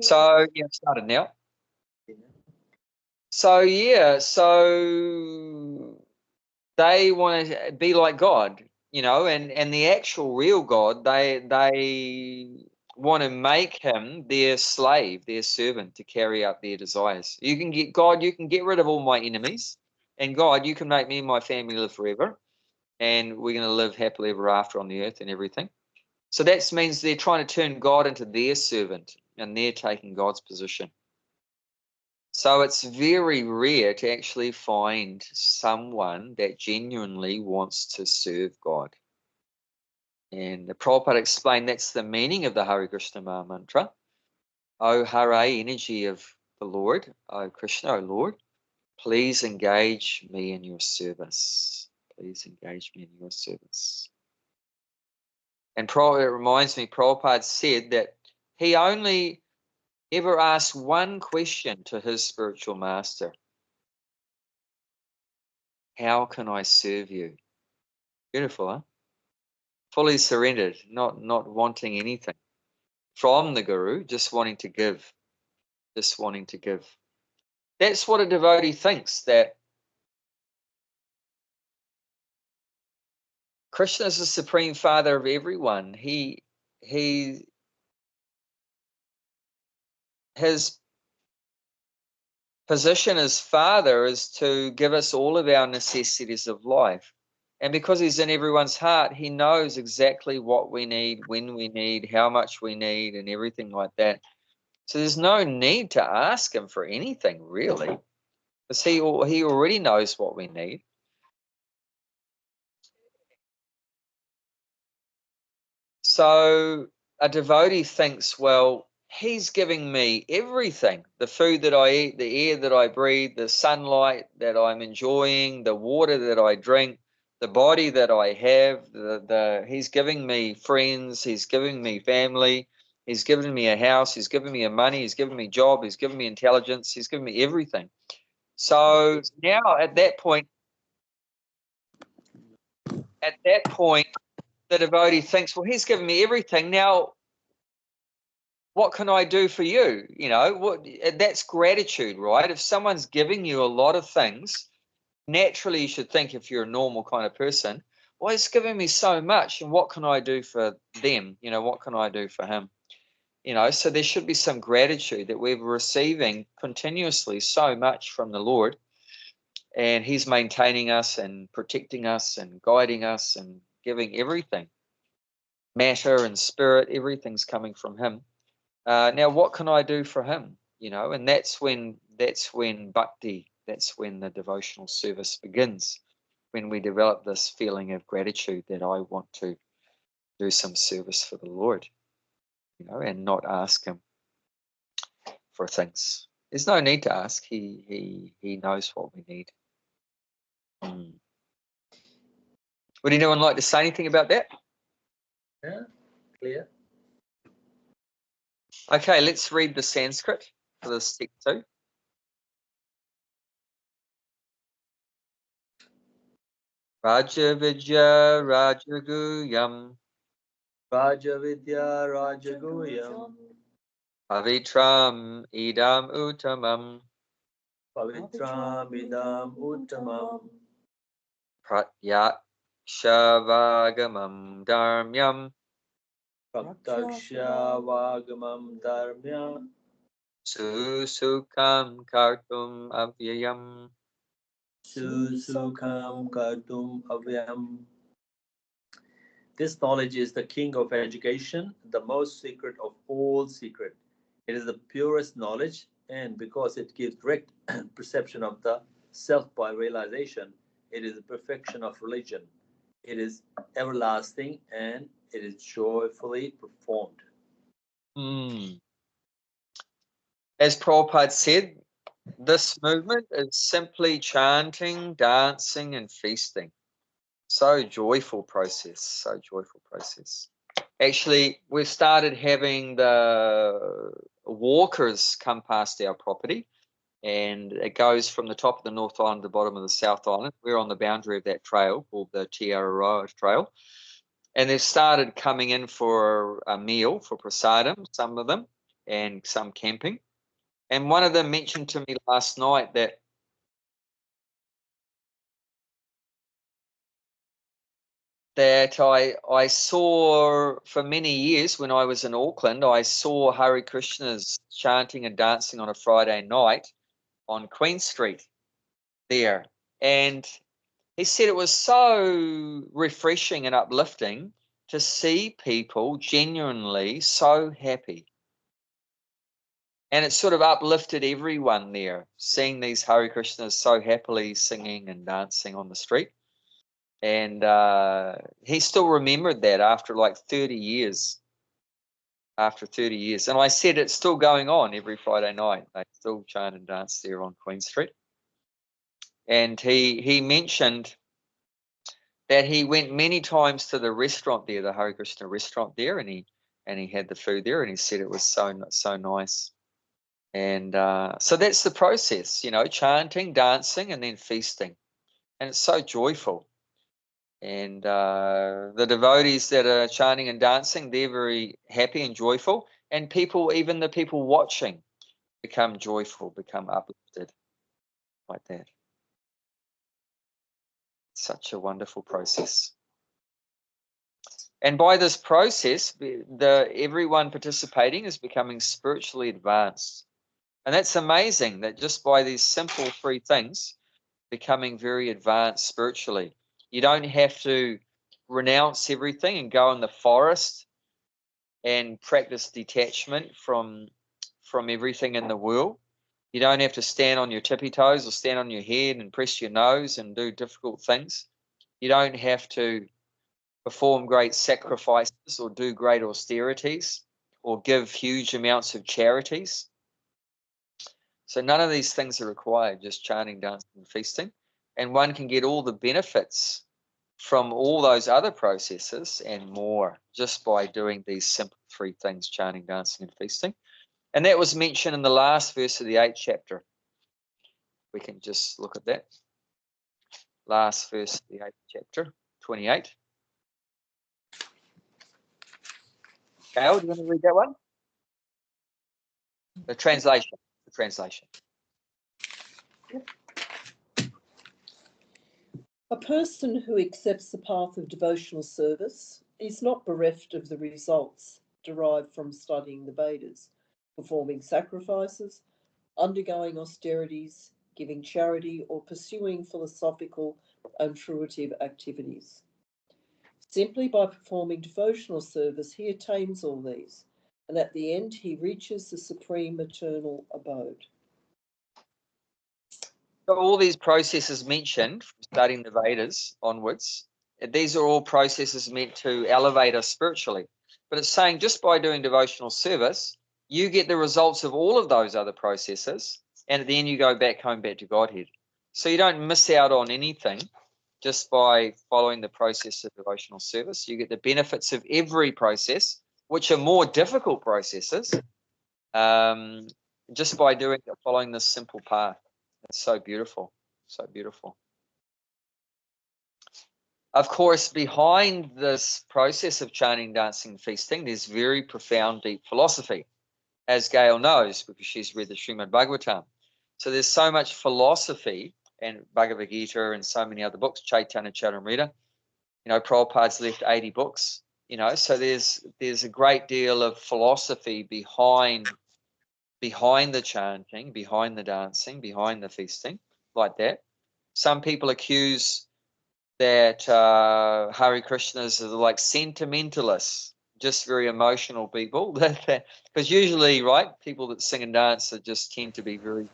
So, yeah, started now. So, yeah, so they want to be like God, and the actual real God, they want to make him their slave, their servant to carry out their desires. You can get rid of all my enemies, and God, you can make me and my family live forever, and we're going to live happily ever after on the earth and everything. So that means they're trying to turn God into their servant, and they're taking God's position. So it's very rare to actually find someone that genuinely wants to serve God. And the Prabhupada explained that's the meaning of the Hare Krishna Maha Mantra. O Hare, energy of the Lord, O Krishna, O Lord, please engage me in your service. Please engage me in your service. And it reminds me, Prabhupada said that he only ever asked one question to his spiritual master. How can I serve you? Beautiful, huh? Fully surrendered, not wanting anything from the Guru, just wanting to give. Just wanting to give. That's what a devotee thinks, that Krishna is the Supreme Father of everyone. His position as Father is to give us all of our necessities of life. And because he's in everyone's heart, he knows exactly what we need, when we need, how much we need, and everything like that. So there's no need to ask him for anything, really, because he already knows what we need. So a devotee thinks, well, he's giving me everything, the food that I eat, the air that I breathe, the sunlight that I'm enjoying, the water that I drink, the body that I have, he's giving me friends, he's giving me family, he's given me a house, he's given me money, he's given me a job, he's given me intelligence, he's given me everything. So now at that point, the devotee thinks, well, he's given me everything. Now, what can I do for you? That's gratitude, right? If someone's giving you a lot of things, naturally you should think, if you're a normal kind of person, well, it's giving me so much, and what can I do for them? What can I do for him? So there should be some gratitude that we're receiving continuously so much from the Lord, and he's maintaining us and protecting us and guiding us and giving everything. Matter and spirit, everything's coming from him. Now, what can I do for him? And that's when bhakti, that's when the devotional service begins, when we develop this feeling of gratitude that I want to do some service for the Lord, and not ask him for things. There's no need to ask. He knows what we need. Would anyone like to say anything about that? Yeah, clear. Okay, let's read the Sanskrit for this step 2. Rajavidya Rajaguyam Rajavidya Rajaguyam Pavitram Idam Uttamam Pavitram Idam Uttamam Pratyaksha Dharmyam Praktaksha Vagamam Dharmya Susukam Kartum Avyayam Susukham Kartum Avyam. This knowledge is the king of education, the most secret of all secret. It is the purest knowledge, and because it gives direct perception of the self by realization, it is the perfection of religion. It is everlasting, and it is joyfully performed. As Prabhupada said, this movement is simply chanting, dancing, and feasting. So joyful process, Actually, we've started having the walkers come past our property, and it goes from the top of the North Island to the bottom of the South Island. We're on the boundary of that trail called the Tiararoa Trail. And they've started coming in for a meal, for prasadam, some of them. and some camping. And one of them mentioned to me last night that I saw for many years when I was in Auckland, I saw Hare Krishnas chanting and dancing on a Friday night on Queen Street there. And he said it was so refreshing and uplifting to see people genuinely so happy. And it sort of uplifted everyone there, seeing these Hare Krishnas so happily singing and dancing on the street. And he still remembered that after like 30 years. After 30 years. And I said it's still going on every Friday night. They still chant and dance there on Queen Street. And he mentioned that he went many times to the restaurant there, the Hare Krishna restaurant there, and he had the food there, and he said it was so nice. And so that's the process, you know, chanting, dancing, and then feasting. And it's so joyful. And the devotees that are chanting and dancing, they're very happy and joyful. And people, even the people watching, become joyful, become uplifted like that. Such a wonderful process. And by this process, everyone participating is becoming spiritually advanced. And that's amazing that just by these simple 3 things, becoming very advanced spiritually. You don't have to renounce everything and go in the forest and practice detachment from everything in the world. You don't have to stand on your tippy toes or stand on your head and press your nose and do difficult things. You don't have to perform great sacrifices or do great austerities or give huge amounts of charities. So none of these things are required, just chanting, dancing, and feasting. And one can get all the benefits from all those other processes and more just by doing these simple 3 things, chanting, dancing, and feasting. And that was mentioned in the last verse of the 8th chapter. We can just look at that. Last verse of the 8th chapter, 28. Gail, do you want to read that one? The translation. The translation. A person who accepts the path of devotional service is not bereft of the results derived from studying the Vedas, performing sacrifices, undergoing austerities, giving charity, or pursuing philosophical and fruitive activities. Simply by performing devotional service, he attains all these, and at the end he reaches the supreme eternal abode. So all these processes mentioned, from studying the Vedas onwards, these are all processes meant to elevate us spiritually. But it's saying just by doing devotional service, you get the results of all of those other processes, and at the end you go back home, back to Godhead. So you don't miss out on anything just by following the process of devotional service. You get the benefits of every process, which are more difficult processes, just by following this simple path. It's so beautiful, so beautiful. Of course, behind this process of chanting, dancing, feasting, there's very profound, deep philosophy, as Gail knows, because she's read the Srimad Bhagavatam. So there's so much philosophy, and Bhagavad Gita and so many other books, Chaitanya Charitamrita. You know, Prabhupada's left 80 books, you know, so there's a great deal of philosophy behind the chanting, behind the dancing, behind the feasting, like that. Some people accuse that Hare Krishnas are like sentimentalists, just very emotional people. Because usually, right, people that sing and dance just tend to be very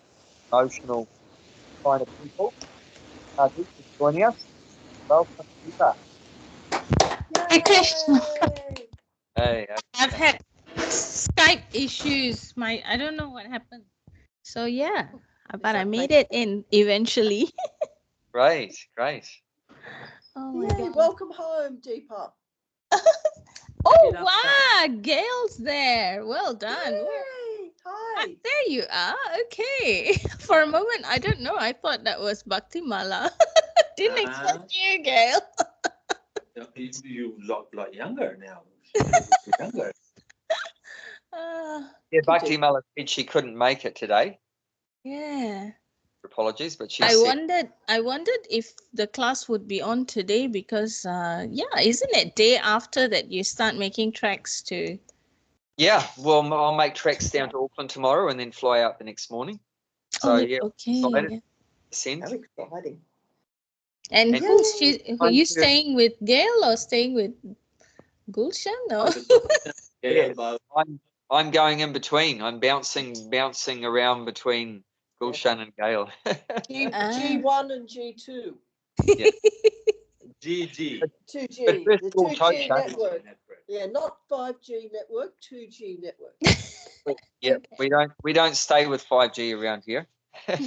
emotional kind of people. Thanks for joining us. Welcome, Gita. Hey, Krishna. Hey, I've had Skype issues. I don't know what happened. So yeah, but I made it in eventually. great. Oh my Yay, God. welcome home, Deepa. Oh wow, Gail's there. Well done. Yay, hi. There you are. Okay. For a moment, I don't know. I thought that was Bhakti Mala. Didn't expect you, Gail. You look like younger now. Younger. Yeah, Bhakti Mala said she couldn't make it today. Yeah. Apologies, but she I said, wondered if the class would be on today because yeah, isn't it day after that you start making tracks to? yeah, well, I'll make tracks down to Auckland tomorrow and then fly out the next morning. So yeah, okay. send. How exciting. And And were you staying with Gail or staying with Gulshan? No. Yeah, yeah, I'm going in between. I'm bouncing around between Gulshan and Gail. G1 and G2. Yeah. GG. 2G. But first The of all, 2G Tosha, network. Yeah, not 5G network, 2G network. yeah, Okay. we don't stay with 5G around here. But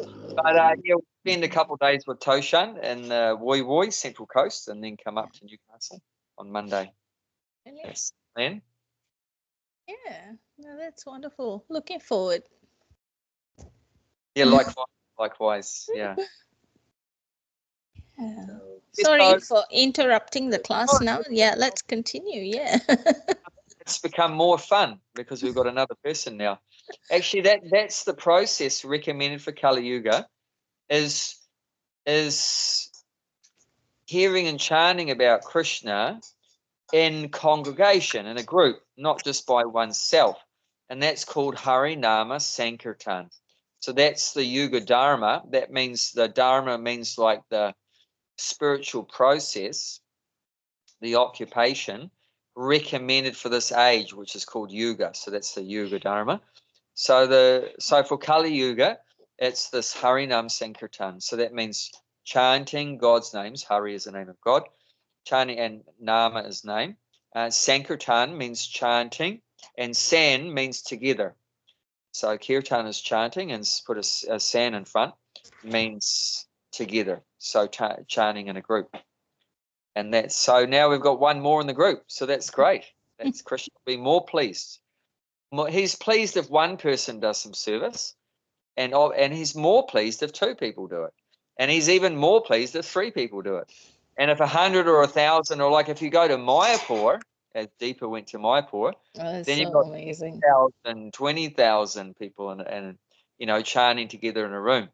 yeah, we'll spend a couple of days with Toshan in Woi Woi, Central Coast, and then come up to Newcastle on Monday. That's the plan. Yeah, no, that's wonderful. Looking forward. Yeah, likewise. Yeah. Yeah. Yes, Sorry so for interrupting the class now. Yeah, let's continue. Yeah. it's become more fun because we've got another person now. Actually, that's the process recommended for Kali Yuga is hearing and chanting about Krishna in congregation, in a group, not just by oneself. And that's called Hari Nama Sankirtan. So that's the Yuga Dharma. That means the Dharma means like the spiritual process, the occupation recommended for this age, which is called Yuga. So that's the Yuga Dharma. So for Kali Yuga, it's this Hari Nam Sankirtan. So that means chanting God's names. Hari is the name of God. Chanting and Nama is name. Sankirtan means chanting, and San means together. So Kirtan is chanting, and put a San in front means together. So chanting in a group. And that's so now we've got one more in the group. So that's great. That's Krishna will be more pleased. He's pleased if one person does some service, and he's more pleased if 2 people do it. And he's even more pleased if 3 people do it. And if 100 or 1,000, or like if you go to Mayapur, as Deepa went to Mayapur, That's then you've so got amazing. 10,000, 20,000 people and chanting together in a room.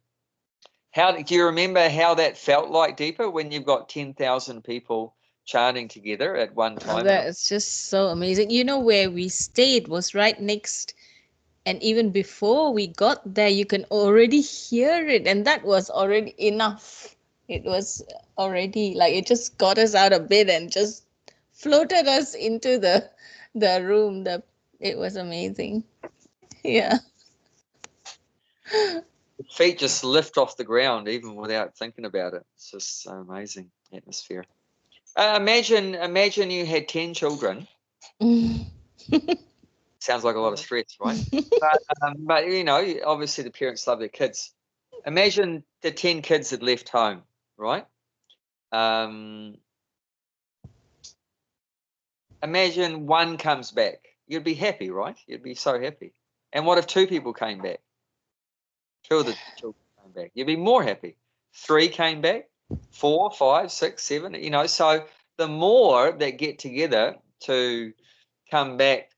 Do you remember how that felt like, Deepa, when you've got 10,000 people chanting together at one time? That is just so amazing. You know, where we stayed was right next, and even before we got there, you can already hear it, and that was already enough. It was already like it just got us out of bed and just floated us into the room. It was amazing. Yeah. Feet just lift off the ground even without thinking about it. It's just so amazing atmosphere. Imagine you had 10 children. Sounds like a lot of stress, right? But obviously the parents love their kids. Imagine the 10 kids had left home, right? Imagine one comes back. You'd be happy, right? You'd be so happy. And what if 2 people came back? 2 of the children came back. You'd be more happy. 3 came back, 4, 5, 6, 7. So the more that get together to come back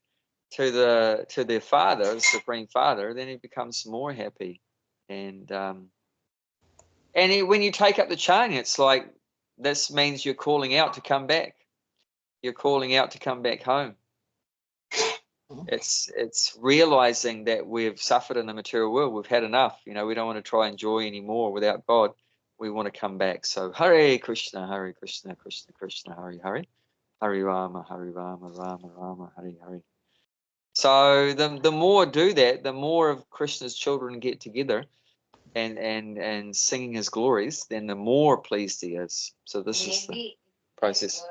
to their Father, the Supreme Father, then he becomes more happy. And when you take up the chain, it's like this means you're calling out to come back. You're calling out to come back home. It's realizing that we've suffered in the material world. We've had enough. We don't want to try and enjoy anymore without God. We want to come back. So Hare Krishna, Krishna Krishna, Hare Hare, Hare Rama, Rama Rama, Hare Hare. So the more do that, the more of Krishna's children get together and singing his glories, then the more pleased he is. So this is the process.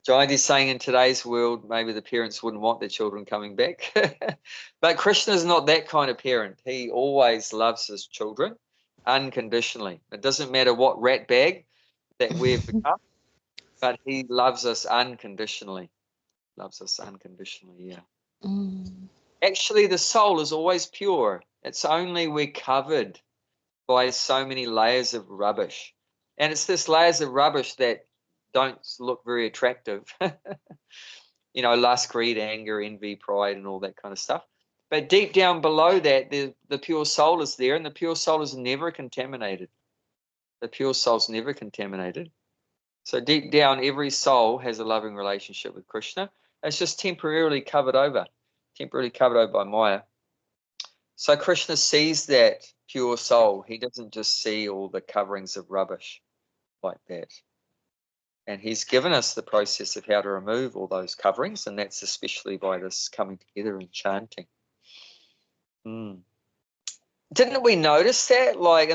Jayanti's saying in today's world, maybe the parents wouldn't want their children coming back. But Krishna's not that kind of parent. He always loves his children unconditionally. It doesn't matter what rat bag that we've become, but he loves us unconditionally. Loves us unconditionally, yeah. Actually, the soul is always pure. It's only we're covered by so many layers of rubbish. And it's this layers of rubbish that don't look very attractive. You know, lust, greed, anger, envy, pride, and all that kind of stuff. But deep down below that, the pure soul is there, and the pure soul is never contaminated. The pure soul's never contaminated. So deep down, every soul has a loving relationship with Krishna. It's just temporarily covered over by Maya. So Krishna sees that pure soul. He doesn't just see all the coverings of rubbish like that. And he's given us the process of how to remove all those coverings, and that's especially by this coming together and chanting. Didn't we notice that, like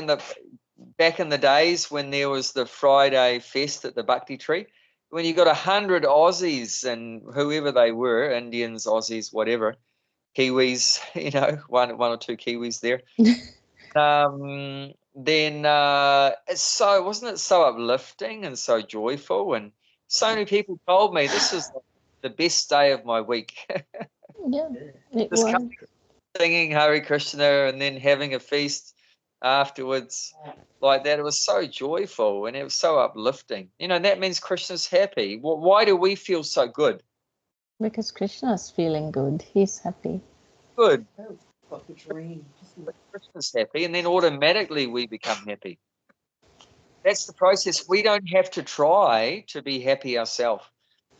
back in the days when there was the Friday fest at the Bhakti Tree, when you got 100 Aussies and whoever they were, Indians, Aussies, whatever, Kiwis, you know, one or two Kiwis there. Then wasn't it so uplifting and so joyful, and so many people told me this is the best day of my week. Yeah, it was. Singing Hare Krishna and then having a feast afterwards like that. It was so joyful and it was so uplifting. You know, that means Krishna's happy. Why do we feel so good? Because Krishna's feeling good. He's happy. Good. Like a dream. Krishna's happy, and then automatically we become happy. That's the process. We don't have to try to be happy ourselves.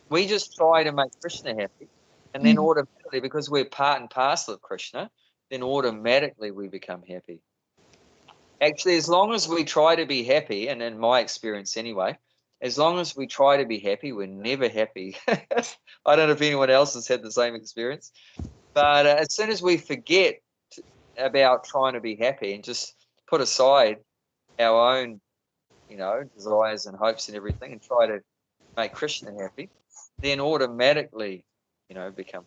We just try to make Krishna happy, and then automatically, because we're part and parcel of Krishna, then automatically we become happy. Actually, as long as we try to be happy, and in my experience anyway, as long as we try to be happy, we're never happy. I don't know if anyone else has had the same experience, but as soon as we forget about trying to be happy and just put aside our own, you know, desires and hopes and everything and try to make Krishna happy, then automatically, you know, become.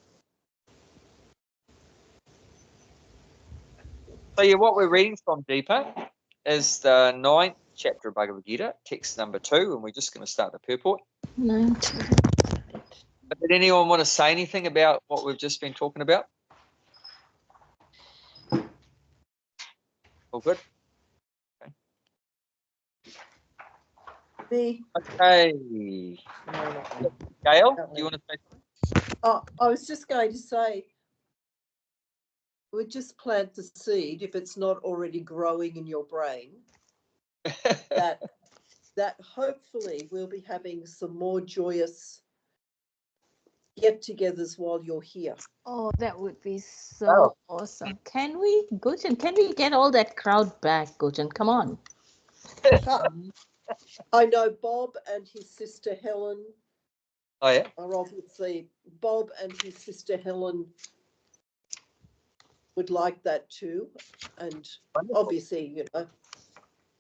So yeah, what we're reading from, Deepa, is the 9th chapter of Bhagavad Gita, text number 2, and we're just going to start the purport. 9. But did anyone want to say anything about what we've just been talking about? All good? Me. Okay. Gail, do you want to say Oh, I was just going to say, we just plant the seed, if it's not already growing in your brain, something? that hopefully we'll be having some more joyous get-togethers while you're here. Oh, that would be so awesome. Can we, Gochan, can we get all that crowd back, Gochan? Come on. I know Bob and his sister Helen Oh, yeah? are obviously, Bob and his sister Helen would like that too. And Wonderful. obviously, you know,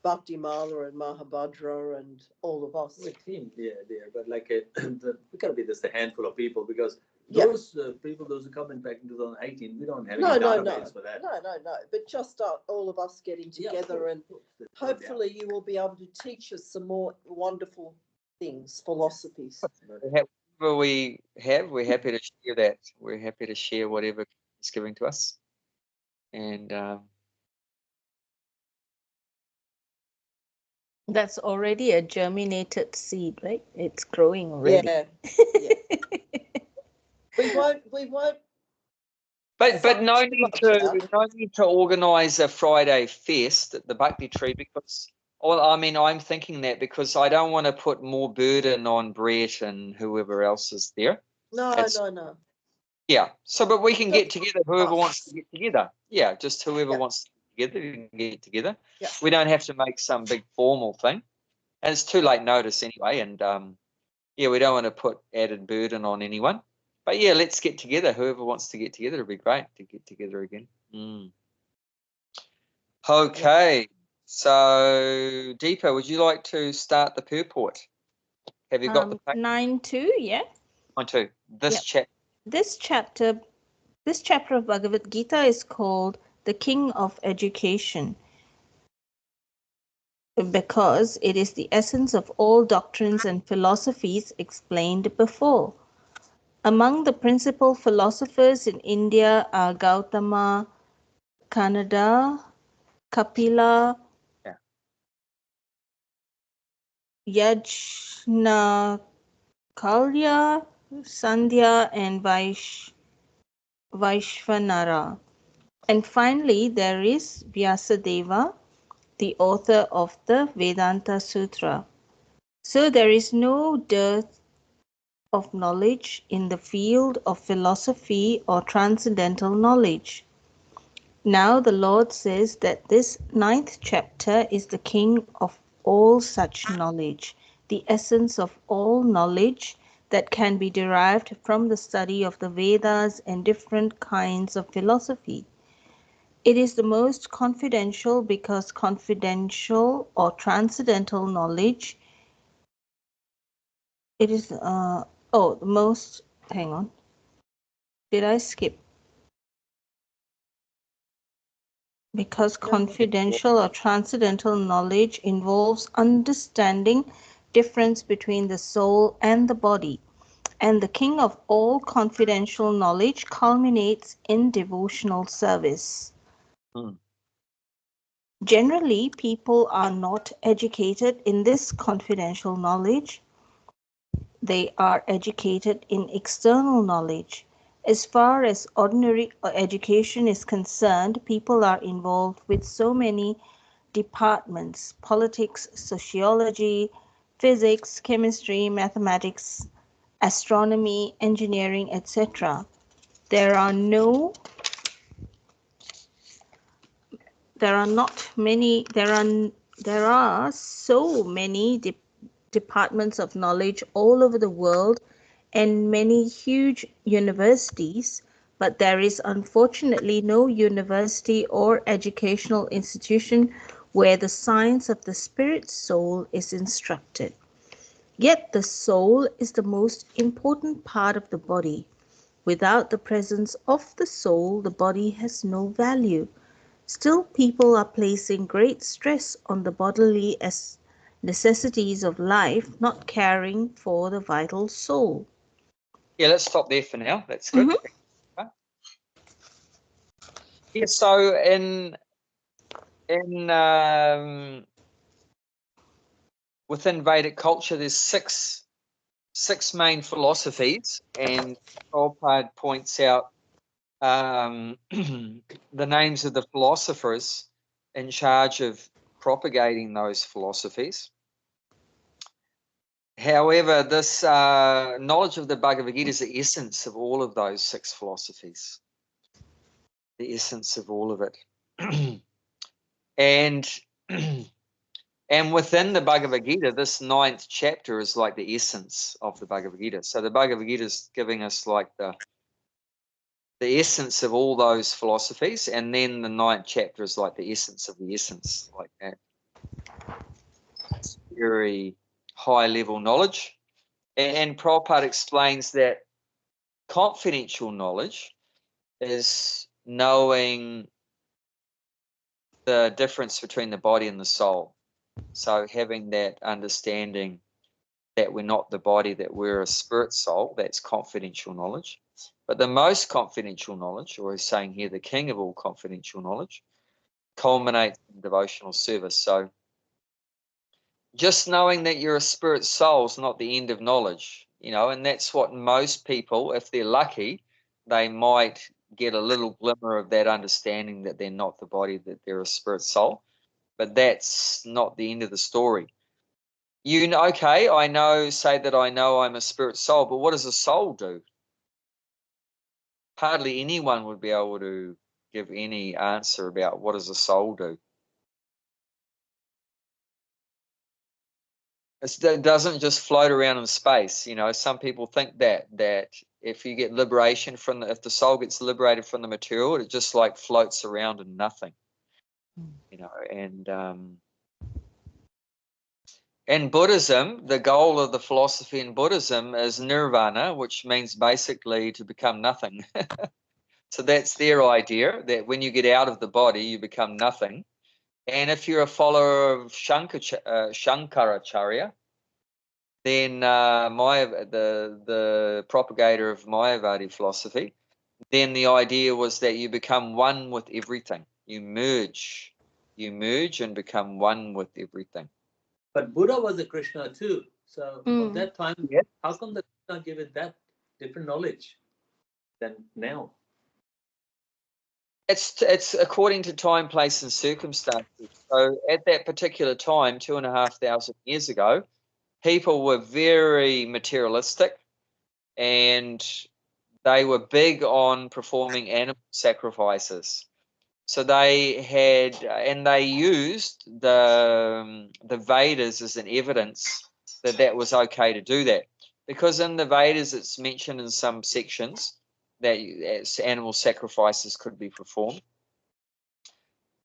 Bhakti Mala and Mahabhadra and all of us. We team there, but like we gotta be just a handful of people, because Yeah. those people, those who come in back in 2018, we don't have No, any no, database for that. no. But just all of us getting Yeah, together, and hopefully you will be able to teach us some more wonderful things, philosophies. Whatever we have, we're happy to share that. We're happy to share whatever is giving to us. And That's already a germinated seed, right? It's growing already. Yeah. We won't. but no Much need to organise a Friday fest at the Bhakti Tree, because, well, I mean, I'm thinking that because I don't want to put more burden on Brett and whoever else is there. No. Yeah. So, but we can get together, whoever wants to get together. Yeah, just whoever wants to get together, you can get together. Yeah. We don't have to make some big formal thing. And it's too late notice anyway. And yeah, we don't want to put added burden on anyone. But yeah, let's get together. Whoever wants to get together, it'd be great to get together again. Okay. So, Deepa, would you like to start the purport? Have you got the page? 9.2, yeah. 9.2. This chapter. This chapter of Bhagavad Gita is called The King of Education, because it is the essence of all doctrines and philosophies explained before. Among the principal philosophers in India are Gautama, Kanada, Kapila, Yajnakalya, Sandhya, and Vaishvanara. And finally, there is Vyasadeva, the author of the Vedanta Sutra. So there is no dearth of knowledge in the field of philosophy or transcendental knowledge. Now the Lord says that this 9th chapter is the king of all such knowledge, the essence of all knowledge that can be derived from the study of the Vedas and different kinds of philosophy. It is the most confidential because confidential or transcendental knowledge. It is the most. Hang on. Did I skip? Because confidential or transcendental knowledge involves understanding difference between the soul and the body, and the king of all confidential knowledge culminates in devotional service. Generally, people are not educated in this confidential knowledge. They are educated in external knowledge. As far as ordinary education is concerned, people are involved with so many departments: politics, sociology, physics, chemistry, mathematics, astronomy, engineering, etc. There are so many departments of knowledge all over the world and many huge universities, but there is unfortunately no university or educational institution where the science of the spirit soul is instructed. Yet the soul is the most important part of the body. Without the presence of the soul, the body has no value. Still, people are placing great stress on the bodily necessities of life, not caring for the vital soul. Yeah, let's stop there for now. That's good. Okay. Yeah, so within Vedic culture, there's six main philosophies, and Prabhupada points out the names of the philosophers in charge of propagating those philosophies. However, this knowledge of the Bhagavad Gita is the essence of all of those six philosophies, the essence of all of it. and and within the Bhagavad Gita, this 9th chapter is like the essence of the Bhagavad Gita. So the Bhagavad Gita is giving us like the essence of all those philosophies, and then the 9th chapter is like the essence of the essence, like that. It's very high level knowledge. And Prabhupada explains that confidential knowledge is knowing the difference between the body and the soul. So having that understanding that we're not the body, that we're a spirit soul, that's confidential knowledge. But the most confidential knowledge, or he's saying here the king of all confidential knowledge, culminates in devotional service. So just knowing that you're a spirit soul is not the end of knowledge, and that's what most people, if they're lucky, they might get a little glimmer of that understanding that they're not the body, that they're a spirit soul. But that's not the end of the story. Okay, say that I know I'm a spirit soul, but what does a soul do? Hardly anyone would be able to give any answer about what does a soul do. It doesn't just float around in space. Some people think that if you get liberation if the soul gets liberated from the material, it just like floats around in nothing. And Buddhism, the goal of the philosophy in Buddhism is nirvana, which means basically to become nothing. So that's their idea, that when you get out of the body, you become nothing. And if you're a follower of Shankaracharya, then the propagator of Mayavadi philosophy, then the idea was that you become one with everything. You merge and become one with everything. But Buddha was a Krishna too. So at that time, Yeah. how come the Krishna gave it that different knowledge than now? It's according to time, place, and circumstances. So at that particular time, 2,500 years ago, people were very materialistic, and they were big on performing animal sacrifices. So they had, and they used the Vedas as an evidence that that was okay to do that, because in the Vedas it's mentioned in some sections that animal sacrifices could be performed.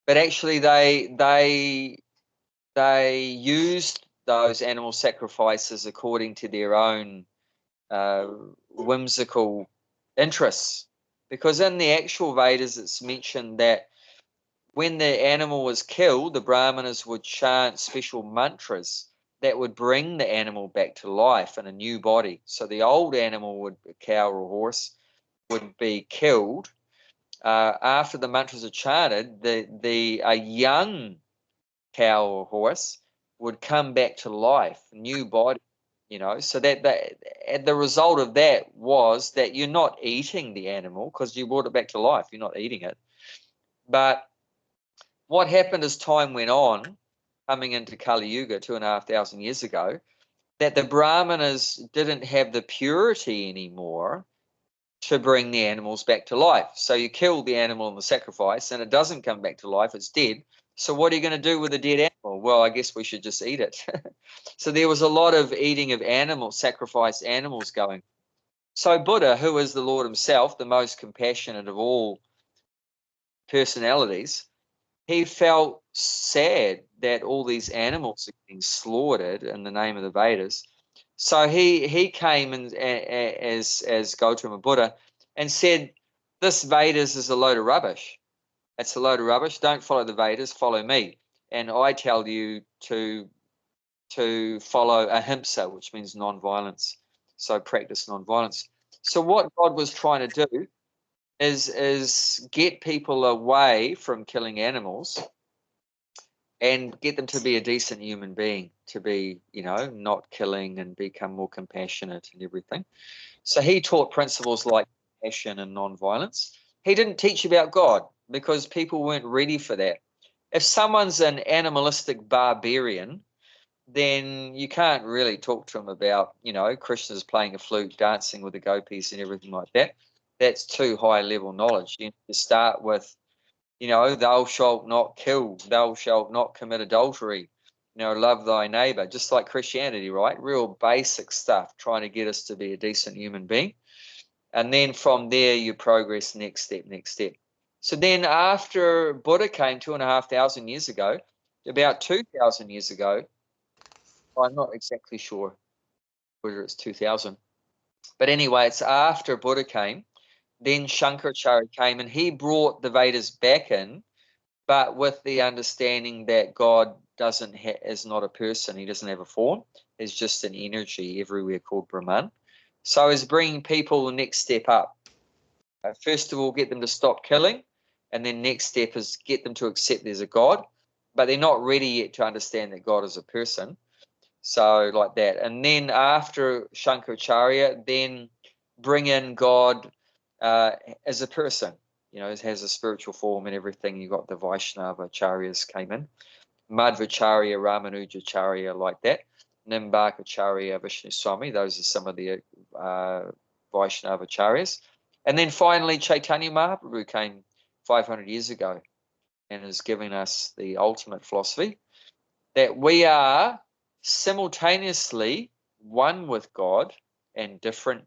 But actually, they used those animal sacrifices according to their own whimsical interests, because in the actual Vedas it's mentioned that when the animal was killed, the Brahmanas would chant special mantras that would bring the animal back to life in a new body. So the old animal, a cow or a horse, would be killed. After the mantras are chanted, a young cow or horse would come back to life, new body, so that the result of that was that you're not eating the animal because you brought it back to life. You're not eating it. But what happened as time went on, coming into Kali Yuga 2,500 years ago, that the Brahmanas didn't have the purity anymore to bring the animals back to life. So you kill the animal in the sacrifice and it doesn't come back to life, it's dead. So what are you going to do with a dead animal? Well, I guess we should just eat it. So there was a lot of eating of animals, sacrificed animals going. So Buddha, who is the Lord himself, the most compassionate of all personalities, he felt sad that all these animals are being slaughtered in the name of the Vedas. So he came in, as Gautama Buddha and said, this Vedas is a load of rubbish. It's a load of rubbish. Don't follow the Vedas, follow me. And I tell you to follow ahimsa, which means non-violence. So practice non-violence. So what God was trying to do is get people away from killing animals and get them to be a decent human being, to be, not killing and become more compassionate and everything. So he taught principles like compassion and non-violence. He didn't teach about God because people weren't ready for that. If someone's an animalistic barbarian, then you can't really talk to them about, Krishna's playing a flute, dancing with the gopis and everything like that. That's too high level knowledge. You need to start with, thou shalt not kill, thou shalt not commit adultery, love thy neighbor, just like Christianity, right? Real basic stuff, trying to get us to be a decent human being. And then from there, you progress next step. So then after Buddha came 2,500 years ago, about 2,000 years ago, I'm not exactly sure whether it's 2,000. But anyway, it's after Buddha came, then Shankaracharya came and he brought the Vedas back in, but with the understanding that God is not a person. He doesn't have a form. He's just an energy everywhere called Brahman. So he's bringing people the next step up. First of all, get them to stop killing. And then next step is get them to accept there's a God. But they're not ready yet to understand that God is a person. So like that. And then after Shankaracharya, then bring in God as a person. It has a spiritual form and everything. You got the Vaishnava Acharyas came in. Madhvacharya, Ramanujacharya, like that. Nimbakacharya, Vishnu Swami. Those are some of the Vaishnava Acharyas. And then finally, Chaitanya Mahaprabhu came 500 years ago and is giving us the ultimate philosophy that we are simultaneously one with God and different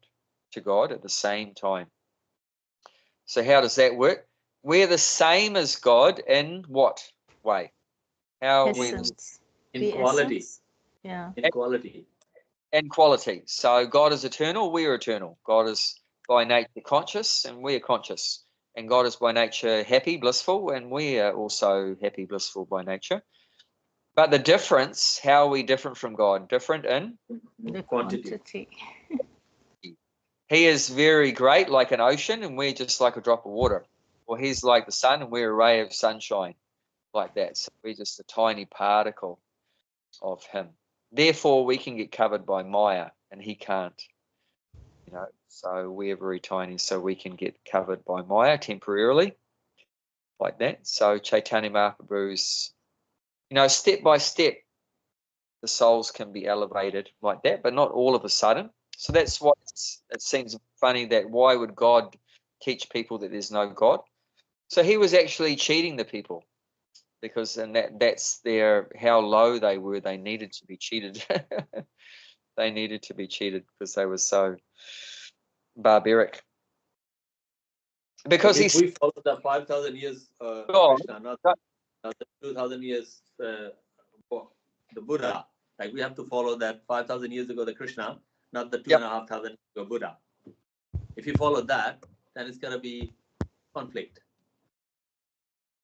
to God at the same time. So how does that work? We're the same as God in what way? How we Essence. In The quality. essence. Yeah. In quality. and quality. So God is eternal, we are eternal. God is by nature conscious and we are conscious. And God is by nature happy, blissful, and we are also happy, blissful by nature. But the difference, how are we different from God? Different in? The Quantity. quantity. He is very great, like an ocean, and we're just like a drop of water. Or he's like the sun, and we're a ray of sunshine, like that. So we're just a tiny particle. of him. Therefore, we can get covered by Maya, and he can't. You know, so we're very tiny, so we can get covered by Maya temporarily, like that. So Chaitanya Mahaprabhu's, you know, step by step, the souls can be elevated like that, but not all of a sudden. So that's what it seems funny, that why would God teach people that there's no God? So he was actually cheating the people, because that's their how low they were. They needed to be cheated. They needed to be cheated because they were so barbaric. Because if we follow the 5,000 years Krishna, not the 2,000 years the Buddha, like we have to follow that 5,000 years ago the Krishna, not the 2,500 years ago Buddha. If you follow that, then it's gonna be conflict.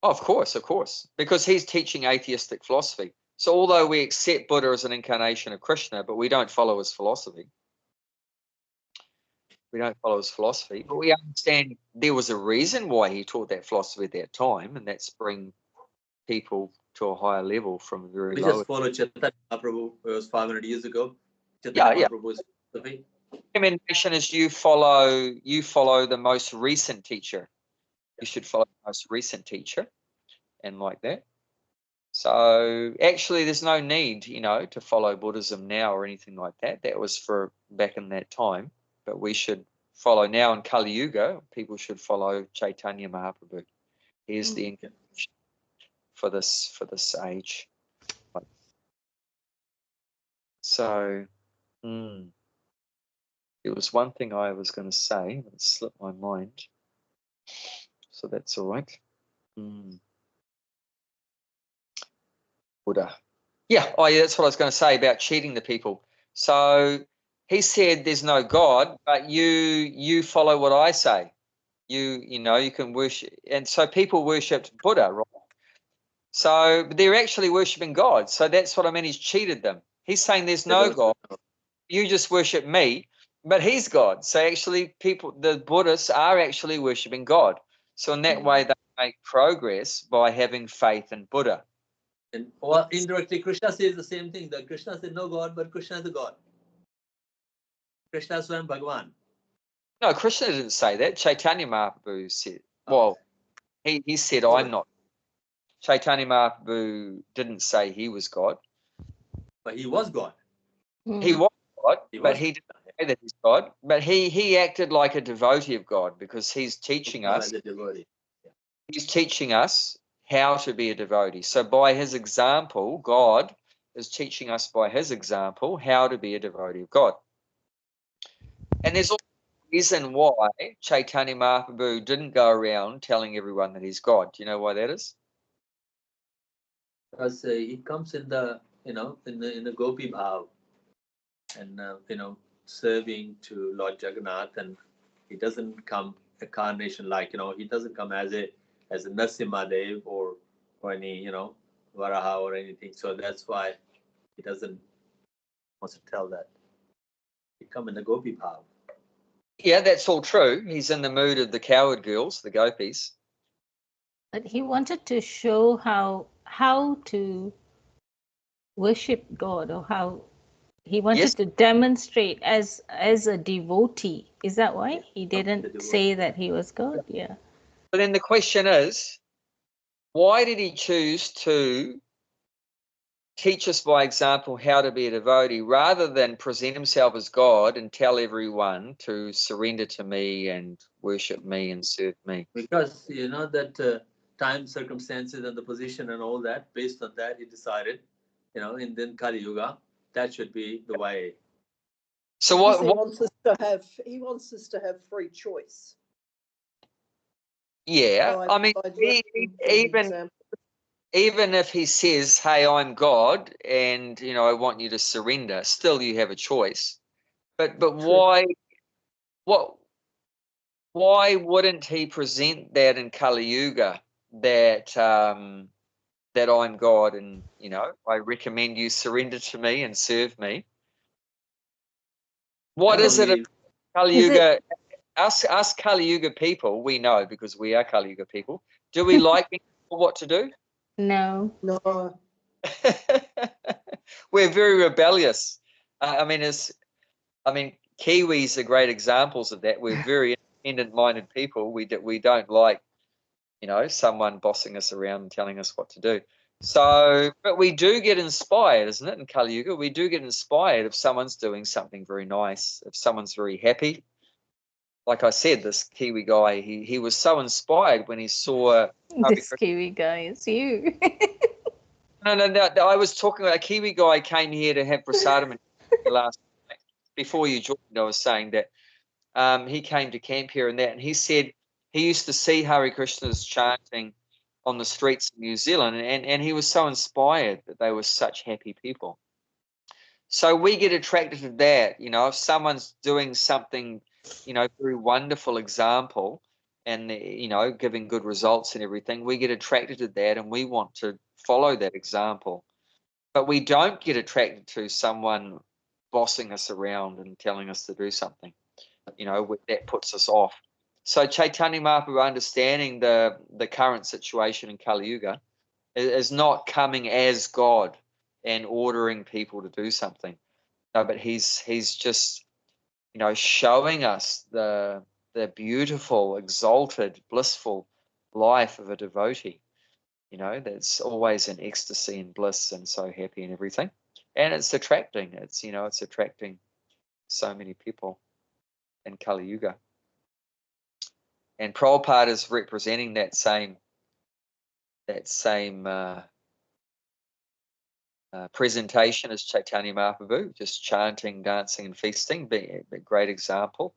Of course, because he's teaching atheistic philosophy. So although we accept Buddha as an incarnation of Krishna, but we don't follow his philosophy. We don't follow his philosophy, but we understand there was a reason why he taught that philosophy at that time, and that's bring people to a higher level from a very low. We just follow Chaitanya Mahaprabhu. It was 500 years ago. Chaitanya Mahaprabhu's philosophy. Recommendation is you follow the most recent teacher. You should follow the most recent teacher, and like that. So actually, there's no need, you know, to follow Buddhism now or anything like that. That was for back in that time. But we should follow now in Kali Yuga. People should follow Chaitanya Mahaprabhu. He is the incarnation for this age. So, there was one thing I was going to say, but it slipped my mind. So that's all right. Buddha. Yeah. Oh, yeah. That's what I was going to say about cheating the people. So he said, "There's no God, but you follow what I say. You know, you can worship." And so people worshipped Buddha, right? So they're actually worshiping God. So that's what I mean. He's cheated them. He's saying there's no God. You just worship me, but he's God. So actually, the Buddhists are actually worshiping God. So in that way, they make progress by having faith in Buddha. And well, indirectly, Krishna says the same thing. That Krishna said no God, but Krishna is a God. Krishna is Swayam Bhagavan. No, Krishna didn't say that. Chaitanya Mahaprabhu said. Well, he said, "I'm not." Chaitanya Mahaprabhu didn't say he was God. But he was God. He was God, but he didn't say that he's God. But he acted like a devotee of God, because he's teaching us. As a devotee. He's teaching us how to be a devotee. So by his example, God is teaching us by his example how to be a devotee of God. And there's also a reason why Chaitanya Mahaprabhu didn't go around telling everyone that he's God. Do you know why that is? Because he comes in the in the Gopi Bhav, and serving to Lord Jagannath, and he doesn't come incarnation like he doesn't come as a Narasimha Dev or any Varaha or anything. So that's why he doesn't want to tell that. He come in the Gopi Bhav. Yeah, that's all true. He's in the mood of the coward girls, the gopis. But he wanted to show how to worship God, or how he wanted to demonstrate as a devotee. Is that why he didn't say that he was God? Yeah. But then the question is, why did he choose to teach us by example how to be a devotee, rather than present himself as God and tell everyone to surrender to me and worship me and serve me? Because that time, circumstances, and the position and all that, based on that, he decided, in then Kali Yuga, that should be the way. So he wants us to have free choice. Yeah, I mean, even if he says, "Hey, I'm God, and I want you to surrender," still you have a choice. But why wouldn't he present that in Kali Yuga, that that I'm God, and I recommend you surrender to me and serve me? What is it in Kali Yuga? Us Kali Yuga people, we know, because we are Kali Yuga people. Do we like being told what to do? No. No. We're very rebellious. I mean, Kiwis are great examples of that. We're very independent-minded people. We don't like, someone bossing us around and telling us what to do. So, but we do get inspired, isn't it? In Kali Yuga, we do get inspired if someone's doing something very nice, if someone's very happy. Like I said, this Kiwi guy, he was so inspired when he saw This Kiwi guy is you. No. I was talking about a Kiwi guy came here to have prasadam last night. Before you joined, I was saying that he came to camp here and he said he used to see Hare Krishnas chanting on the streets of New Zealand, and he was so inspired that they were such happy people. So we get attracted to that, if someone's doing something, very wonderful example and, giving good results and everything, we get attracted to that and we want to follow that example. But we don't get attracted to someone bossing us around and telling us to do something, that puts us off. So Chaitanya Mahaprabhu, understanding the current situation in Kali Yuga, is not coming as God and ordering people to do something. No, but he's just, showing us the beautiful, exalted, blissful life of a devotee, that's always in ecstasy and bliss and so happy and everything. And it's attracting. It's attracting so many people in Kali Yuga. And Prabhupada is representing that same presentation as Chaitanya Mahaprabhu, just chanting, dancing, and feasting, being a great example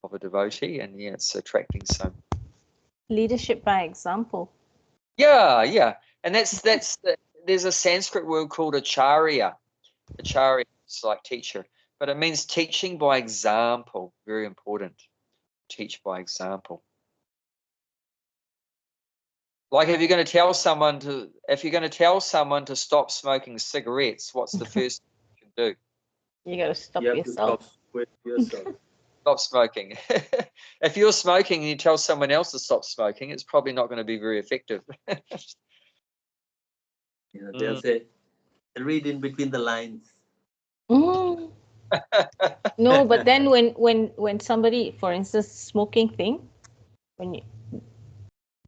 of a devotee, and it's attracting some Leadership by example. Yeah, and there's a Sanskrit word called acharya. Acharya is like teacher, but it means teaching by example. Very important. Teach by example. Like if you're going to tell someone to stop smoking cigarettes, what's the first thing you can do? You got to stop You have yourself. to stop with yourself. Stop smoking. If you're smoking and you tell someone else to stop smoking, it's probably not going to be very effective. They'll say, read in between the lines. Mm. No, but then when somebody, for instance, smoking thing,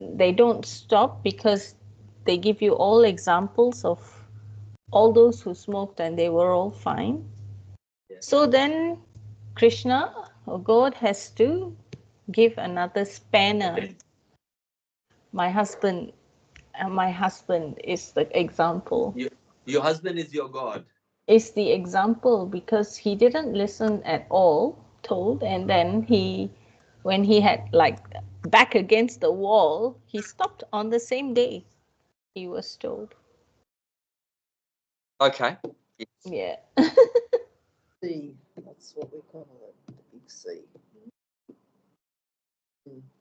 they don't stop because they give you all examples of all those who smoked and they were all fine. Yeah. So then Krishna or God has to give another spanner. My husband is the example. Your husband is your God. Is the example because he didn't listen at all, told, and then when he had like back against the wall, he stopped on the same day he was told. Okay. Yeah. C, that's what we call it, the big C.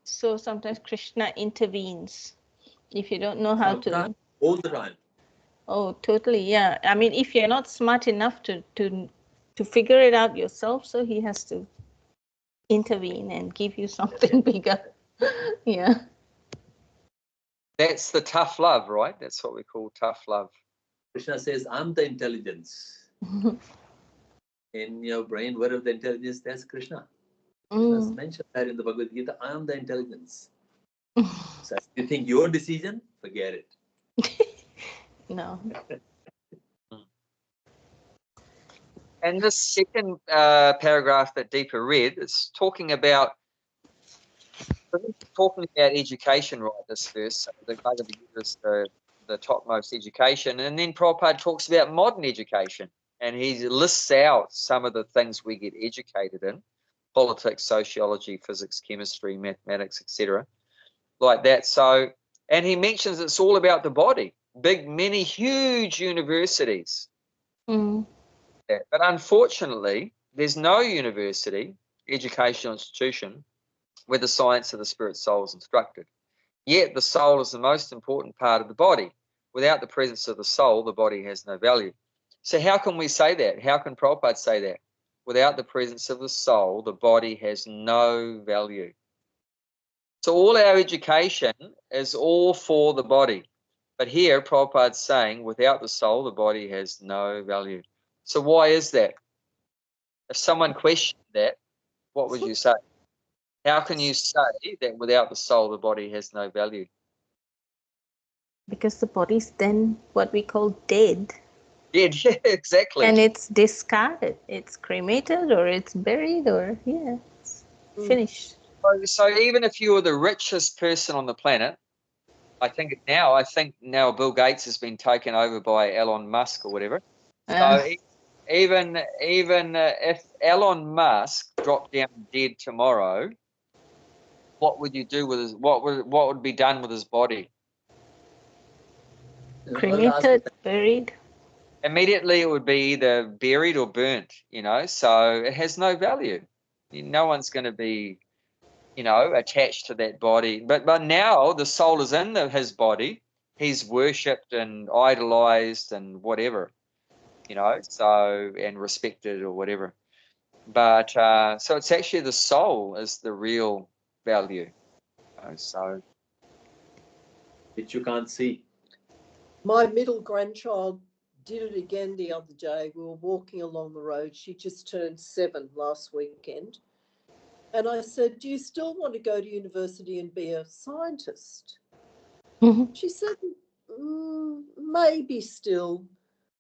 So sometimes Krishna intervenes if you don't know how to. All the time. Oh, totally. Yeah. I mean, if you're not smart enough to figure it out yourself, so he has to intervene and give you something bigger. Yeah. That's the tough love, right? That's what we call tough love. Krishna says, I'm the intelligence. In your brain, wherever the intelligence, that's Krishna. Krishna's mentioned that in the Bhagavad Gita, I am the intelligence. So if you think your decision, forget it. No. And this second paragraph that Deepa read is talking about education, right? This verse, so the Bhagavad Gita is the topmost education, and then Prabhupada talks about modern education, and he lists out some of the things we get educated in: politics, sociology, physics, chemistry, mathematics, etc., like that. So, and he mentions it's all about the body. Many huge universities. But unfortunately, there's no university, educational institution, where the science of the spirit soul is instructed. Yet the soul is the most important part of the body. Without the presence of the soul, the body has no value. So how can we say that? How can Prabhupada say that? Without the presence of the soul, the body has no value. So all our education is all for the body. But here, Prabhupada's saying, without the soul, the body has no value. So why is that? If someone questioned that, what would you say? How can you say that without the soul, the body has no value? Because the body's then what we call dead. Yeah, exactly. And it's discarded. It's cremated or it's buried or, yeah, it's finished. So even if you were the richest person on the planet, I think now Bill Gates has been taken over by Elon Musk or whatever. So even if Elon Musk dropped down dead tomorrow, what would you do with his? What would be done with his body? Cremated, buried. Immediately, it would be either buried or burnt. So it has no value. No one's going to be, attached to that body. But now the soul is in his body. He's worshipped and idolized and whatever, and respected or whatever. But so it's actually the soul is the real value. So Which you can't see. My middle grandchild did it again the other day. We were walking along the road. She just turned 7 last weekend. And I said, do you still want to go to university and be a scientist? She said, maybe still.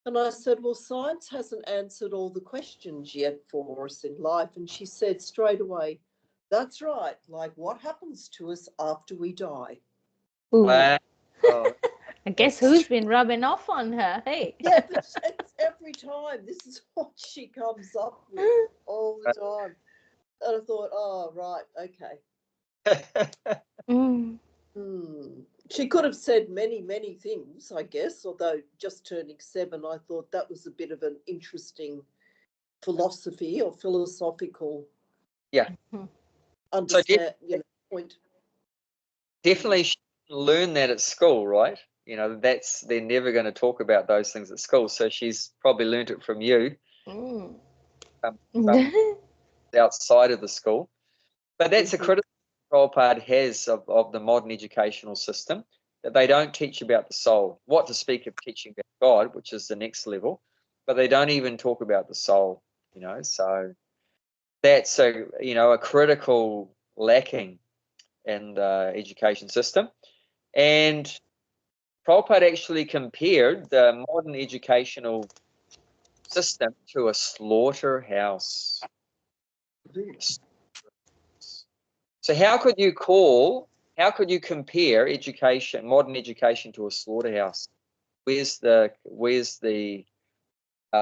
And I said, well, science hasn't answered all the questions yet for us in life. And she said straight away, that's right. Like, what happens to us after we die? wow. I guess who's been rubbing off on her, hey? Yeah, but it's every time. This is what she comes up with all the time. And I thought, oh, right, okay. She could have said many, many things, I guess, although just turning 7, I thought that was a bit of an interesting philosophy or philosophical understand, point. Definitely learn that at school, right? They're never going to talk about those things at school. So she's probably learned it from you outside of the school. But that's a criticism Prabhupada has of the modern educational system, that they don't teach about the soul. What to speak of teaching about God, which is the next level, but they don't even talk about the soul, So that's a critical lacking in the education system. And Prabhupada actually compared the modern educational system to a slaughterhouse. So how could you compare modern education to a slaughterhouse? Where's the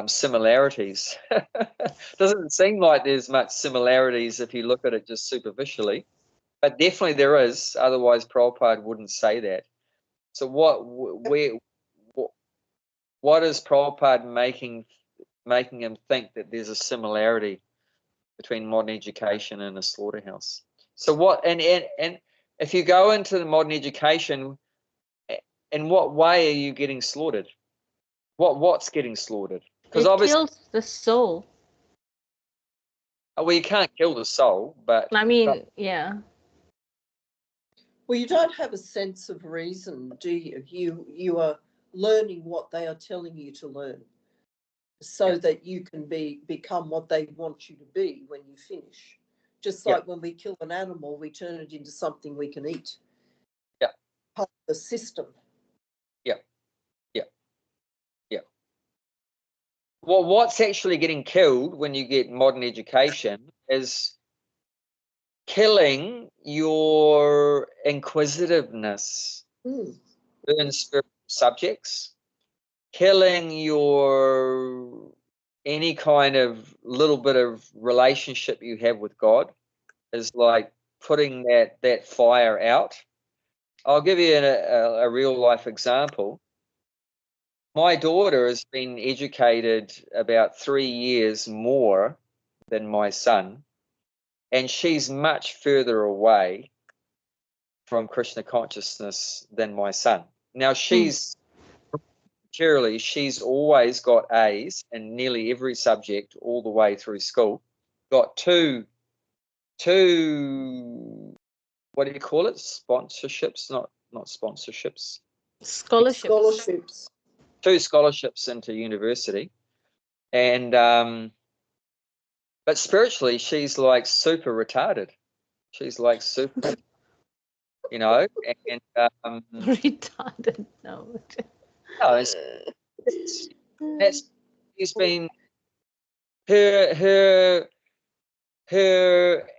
similarities? Doesn't seem like there's much similarities if you look at it just superficially, but definitely there is. Otherwise, Prabhupada wouldn't say that. So what is Prabhupada making him think that there's a similarity between modern education and a slaughterhouse? So what? And if you go into the modern education, in what way are you getting slaughtered? What's getting slaughtered? Because obviously kills the soul. Well, you can't kill the soul, but I mean, yeah. Well, you don't have a sense of reason, do you? You are learning what they are telling you to learn, so that you can become what they want you to be when you finish. Just like when we kill an animal, we turn it into something we can eat. Yeah. Part of the system. Yeah. Well, what's actually getting killed when you get modern education is killing your inquisitiveness in spiritual subjects, killing your any kind of little bit of relationship you have with God is like putting that fire out. I'll give you a real life example. My daughter has been educated about 3 years more than my son, and she's much further away from Krishna consciousness than my son. Now, she's always got A's in nearly every subject all the way through school. Got two what do you call it? Sponsorships, not sponsorships. scholarships. 2 scholarships into university, and but spiritually she's like super retarded. She's like super, you know, and Retarded. No. no, that's she's been her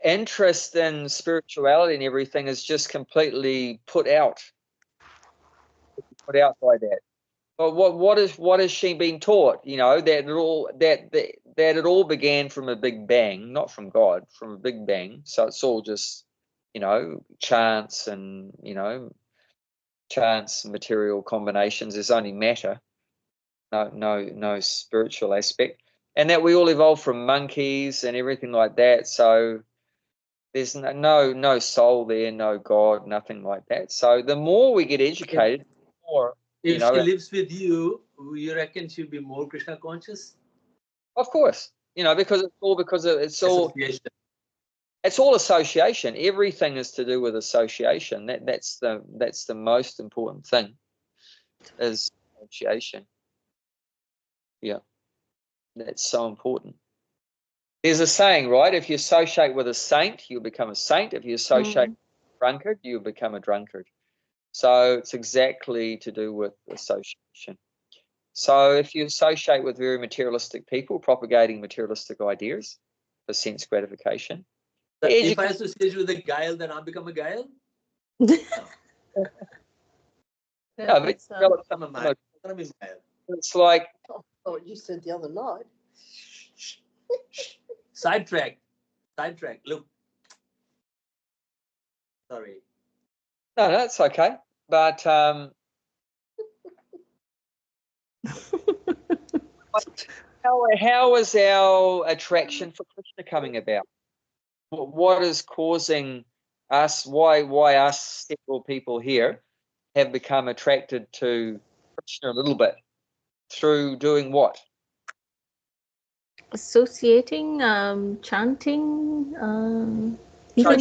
interest in spirituality and everything is just completely put out by that. But what is she being taught? You know, that it all began from a big bang, not from God, from a big bang. So it's all just, you know, chance and, you know, chance material combinations. There's only matter, no spiritual aspect, and that we all evolved from monkeys and everything like that. So there's no soul there, no God, nothing like that. So the more we get educated, the more. If You know, she lives with you reckon she'll be more Krishna conscious? of course, you know, because it's all association. Everything is to do with association. That's the most important thing, is association. Yeah, that's so important. There's a saying, right? If you associate with a saint, you'll become a saint. If you associate with a drunkard, you'll become a drunkard. So it's exactly to do with association. So if you associate with very materialistic people propagating materialistic ideas for sense gratification. If I associate with a guile, then I'll become a guile? No, but it's like... Oh, you said the other night. Sidetrack. Look. Sorry. No, it's okay. But how is our attraction for Krishna coming about? What is causing us? Why us several people here have become attracted to Krishna a little bit through doing what? Associating, chanting, Through even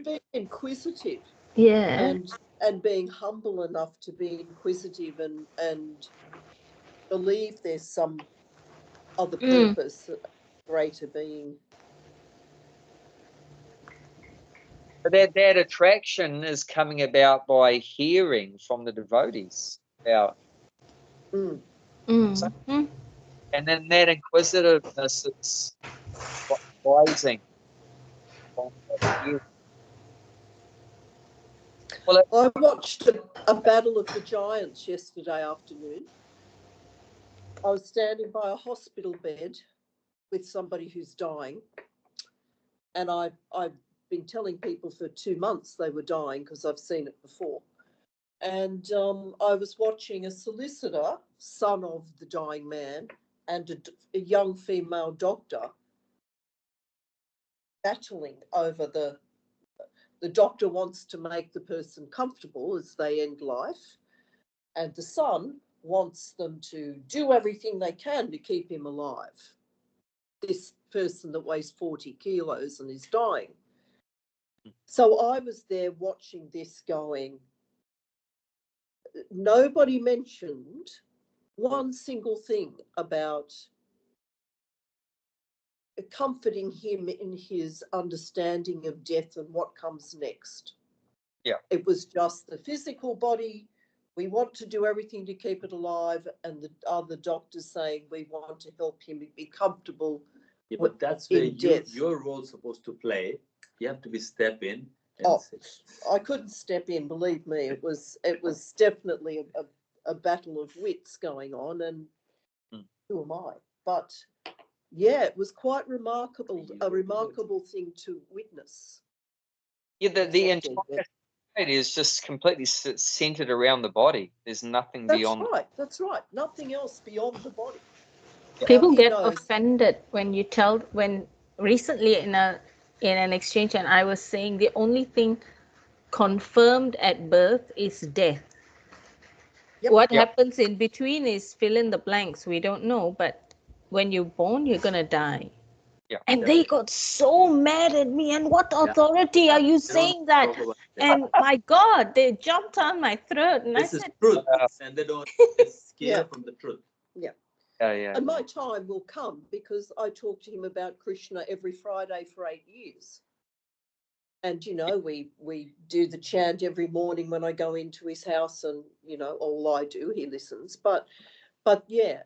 being inquisitive. Yeah. And being humble enough to be inquisitive and believe there's some other purpose, greater being. But that attraction is coming about by hearing from the devotees about. And then that inquisitiveness is rising. Well, I watched a battle of the giants yesterday afternoon. I was standing by a hospital bed with somebody who's dying, and I've been telling people for 2 months they were dying because I've seen it before. And I was watching a solicitor, son of the dying man, and a young female doctor battling over the doctor wants to make the person comfortable as they end life, and the son wants them to do everything they can to keep him alive. This person that weighs 40 kilos and is dying. So I was there watching this going. Nobody mentioned one single thing about comforting him in his understanding of death and what comes next. Yeah. It was just the physical body. We want to do everything to keep it alive, and the other doctors saying we want to help him be comfortable. Yeah, but that's where your role's supposed to play. You have to step in. I couldn't step in, believe me. It was definitely a battle of wits going on, and who am I? But yeah, it was quite remarkable, a remarkable thing to witness. Yeah, the entire state is just completely centered around the body. There's nothing beyond. That's right. Nothing else beyond the body. People get offended when recently in an exchange, and I was saying the only thing confirmed at birth is death. What happens in between is fill in the blanks. We don't know, but when you're born, you're gonna die. Yeah. And they got so mad at me. And what authority are you saying that? talk about that. And my God, they jumped on my throat. And This I is said, truth, and they don't get scared Yeah. from the truth. Yeah. Yeah. And my time will come, because I talk to him about Krishna every Friday for 8 years. And, you know, we do the chant every morning when I go into his house, and, you know, all I do, he listens. But yeah,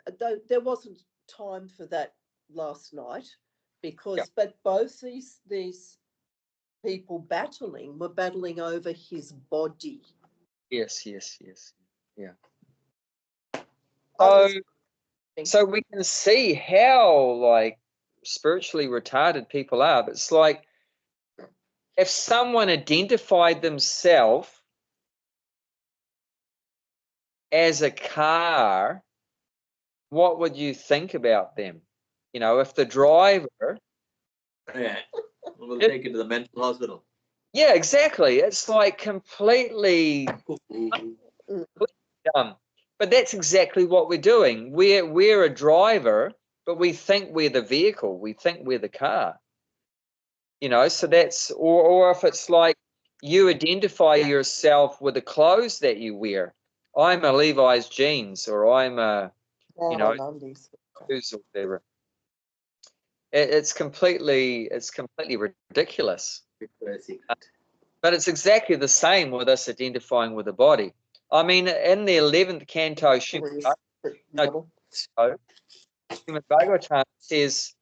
there wasn't time for that last night, because, but both these people were battling over his body. Yes. Yeah. Others- So we can see how, like, spiritually retarded people are. But it's like, if someone identified themselves as a car, what would you think about them? You know, if the driver. Yeah, we'll take it to the mental hospital. Yeah, exactly. It's like completely dumb. But that's exactly what we're doing. We're a driver, but we think we're the vehicle. We think we're the car. You know, so that's, or if it's like you identify yourself with the clothes that you wear. I'm a Levi's jeans, or I'm a, you know, undies. shoes or whatever. It's completely ridiculous. But it's exactly the same with us identifying with the body. I mean, in the 11th canto, Srimad Bhagavatam says,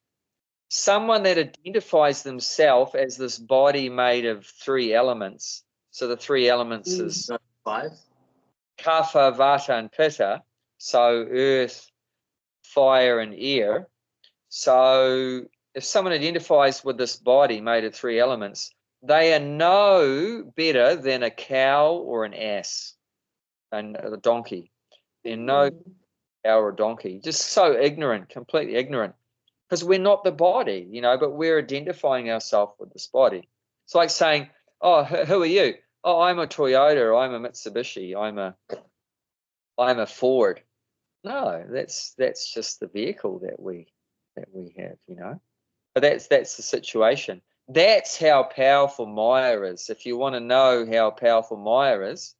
someone that identifies themselves as this body made of 3 elements. So the 3 elements is 5. Kapha, Vata, and Pitta. So earth, fire, and air. So if someone identifies with this body made of 3 elements, they are no better than a cow or an ass and a donkey. They're no cow or donkey. Just so ignorant, completely ignorant. Because we're not the body, you know, but we're identifying ourselves with this body. It's like saying, oh, who are you? Oh, I'm a Toyota, I'm a Mitsubishi, I'm a Ford. No, that's just the vehicle that we have, you know. But that's the situation. That's how powerful Maya is. If you want to know how powerful Maya is,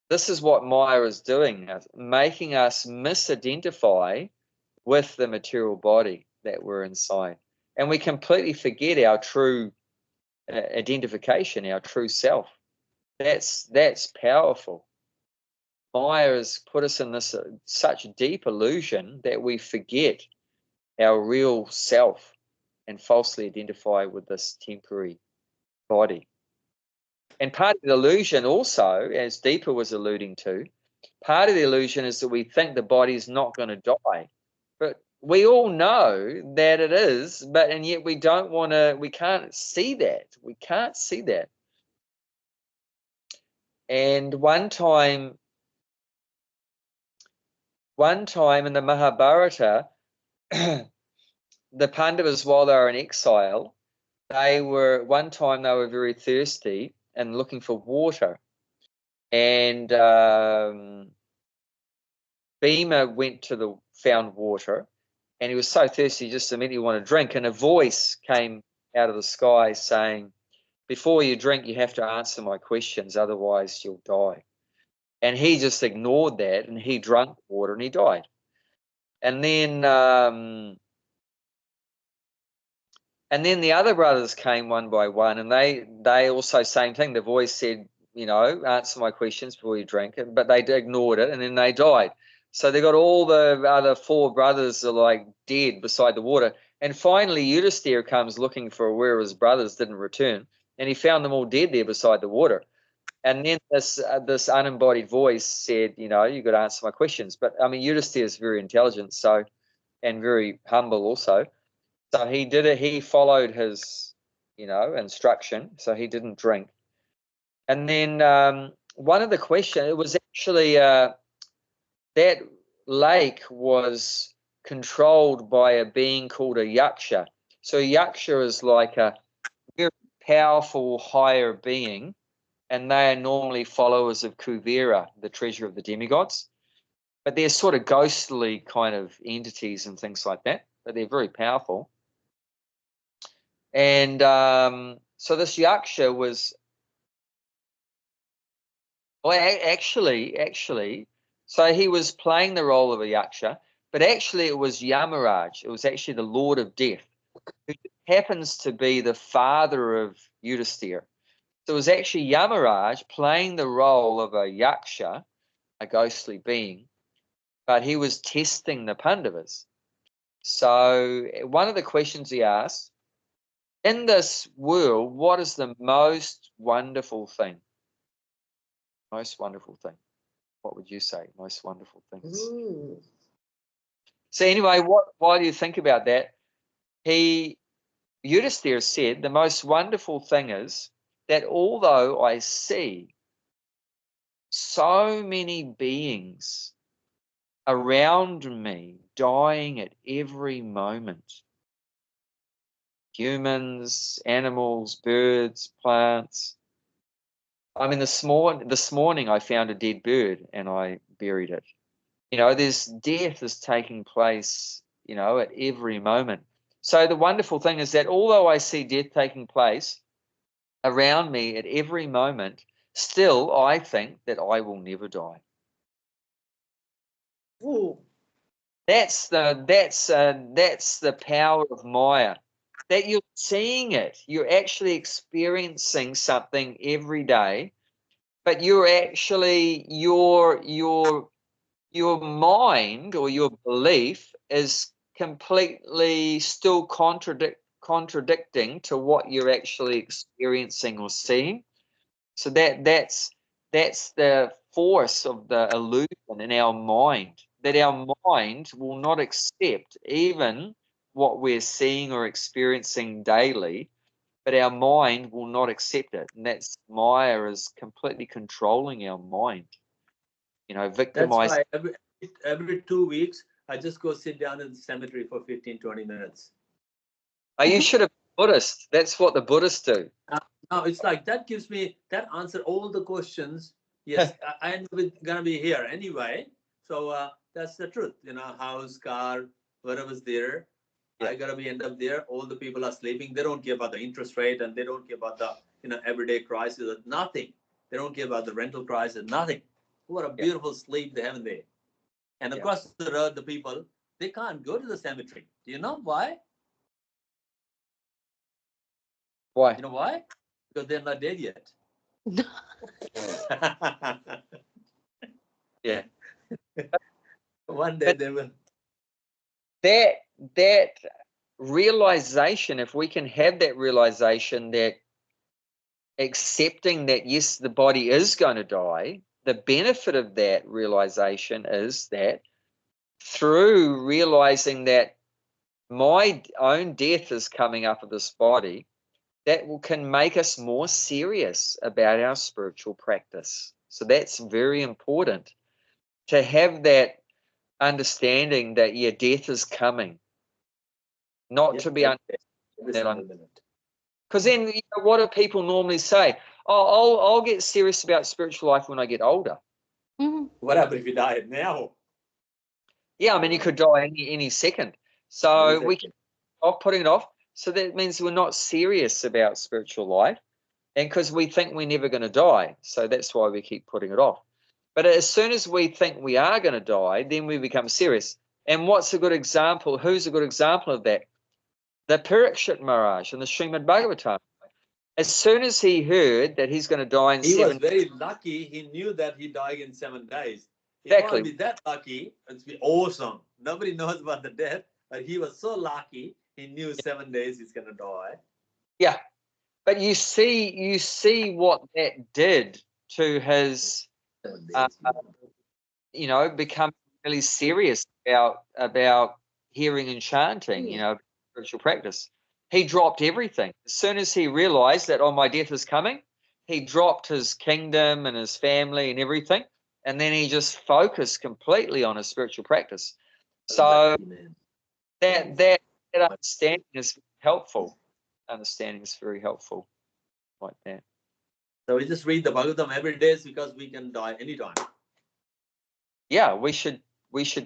this is what Maya is doing, making us misidentify with the material body that we're inside. And we completely forget our true identification, our true self. That's powerful. Maya has put us in this such deep illusion that we forget our real self and falsely identify with this temporary body. And part of the illusion also, as Deepa was alluding to, part of the illusion is that we think the body's not going to die. But we all know that it is, and yet we can't see that. We can't see that. And one time in the Mahabharata, the Pandavas, while they were in exile, one time they were very thirsty and looking for water. And Bhima found water, and he was so thirsty, he just immediately wanted to drink. And a voice came out of the sky saying, before you drink, you have to answer my questions, otherwise you'll die. And he just ignored that, and he drank water, and he died. And then the other brothers came one by one, and they also, same thing. The voice said, you know, answer my questions before you drink it, but they ignored it, and then they died. So they got all the other 4 brothers are like dead beside the water. And finally, Yudhisthira comes looking for where his brothers didn't return, and he found them all dead there beside the water. And then this unembodied voice said, you know, you got to answer my questions. But I mean, Yudhisthira is very intelligent, and very humble also. So he did it. He followed his, you know, instruction. So he didn't drink. And then one of the questions, it was actually that lake was controlled by a being called a yaksha. So yaksha is like a very powerful higher being, and they are normally followers of Kuvera, the treasure of the demigods. But they're sort of ghostly kind of entities and things like that, but they're very powerful. And so this yaksha was, well, actually, so he was playing the role of a yaksha, but actually it was Yamaraj. It was actually the Lord of Death, who happens to be the father of Yudhisthira. So it was actually Yamaraj playing the role of a yaksha, a ghostly being, but he was testing the Pandavas. So one of the questions he asked, in this world, what is the most wonderful thing? Most wonderful thing. What would you say? Most wonderful things. So anyway, while you think about that, Yudhisthira said, the most wonderful thing is that although I see so many beings around me dying at every moment, humans, animals, birds, plants. I mean, this morning I found a dead bird and I buried it. There's death is taking place, at every moment. So the wonderful thing is that although I see death taking place around me at every moment, still I think that I will never die. Ooh. That's the power of Maya. That you're seeing it, you're actually experiencing something every day, but you're actually your mind or your belief is completely still contradicting to what you're actually experiencing or seeing. So that's the force of the illusion in our mind, that our mind will not accept even what we're seeing or experiencing daily, but our mind will not accept it. And that's Maya is completely controlling our mind, That's victimizing. why every 2 weeks, I just go sit down in the cemetery for 15, 20 minutes. Oh, you should have been Buddhist. That's what the Buddhists do. No, it's like that answer all the questions. Yes, I'm gonna be here anyway. So that's the truth. House, car, whatever's there, Yeah. I gotta be end up there. All the people are sleeping. They don't care about the interest rate, and they don't care about the everyday crisis. Nothing. They don't care about the rental crisis. Nothing. What a beautiful sleep they have in there. And across the road, the people, they can't go to the cemetery. Do you know why? Why? You know why? Because they're not dead yet. Yeah. One day they will. That realization, if we can have that realization, that accepting that yes, the body is going to die, the benefit of that realization is that through realizing that my own death is coming up of this body, that can make us more serious about our spiritual practice. So that's very important, to have that understanding that death is coming, not to be because then what do people normally say? Oh, I'll get serious about spiritual life when I get older. What happens if you die now? Yeah, I mean, you could die any second. So we can stop putting it off. So that means we're not serious about spiritual life, and because we think we're never going to die, so that's why we keep putting it off. But as soon as we think we are going to die, then we become serious. And what's a good example? Who's a good example of that? The Parikshit Maharaj in the Srimad Bhagavatam. As soon as he heard that he's going to die in he 7 was very lucky. He knew that he died in 7 days. He Exactly. can't be that lucky. It'd be awesome. Nobody knows about the death, but he was so lucky. He knew 7 days he's going to die. Yeah, but you see what that did to his, become really serious about hearing and chanting, spiritual practice. He dropped everything. As soon as he realized that, my death is coming, he dropped his kingdom and his family and everything, and then he just focused completely on his spiritual practice. So that understanding is helpful. Understanding is very helpful, like that. So we just read the Bhagavatam every day because we can die anytime. Yeah, we should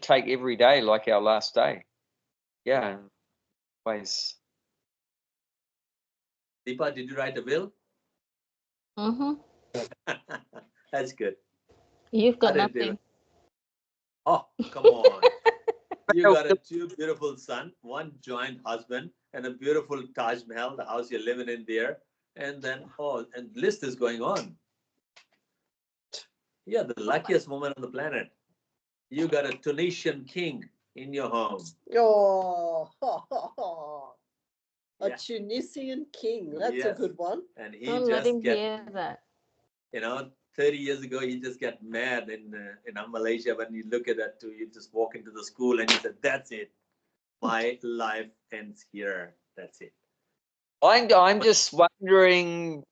take every day like our last day. Yeah, ways. Deepa, did you write a will? Mm-hmm. That's good. You've I got didn't do nothing. it. Oh, come on. You Well, got a 2 beautiful son, 1 joint husband, and a beautiful Taj Mahal, the house you're living in there. And then, and list is going on. You're the luckiest woman on the planet. You got a Tunisian king in your home. Oh, a Yeah. Tunisian king. That's a Yes. good one. And he Don't let just him get, hear that. 30 years ago, he just got mad in Malaysia when you look at that too. You just walk into the school and he said, "That's it. My life ends here. That's it." I'm just wondering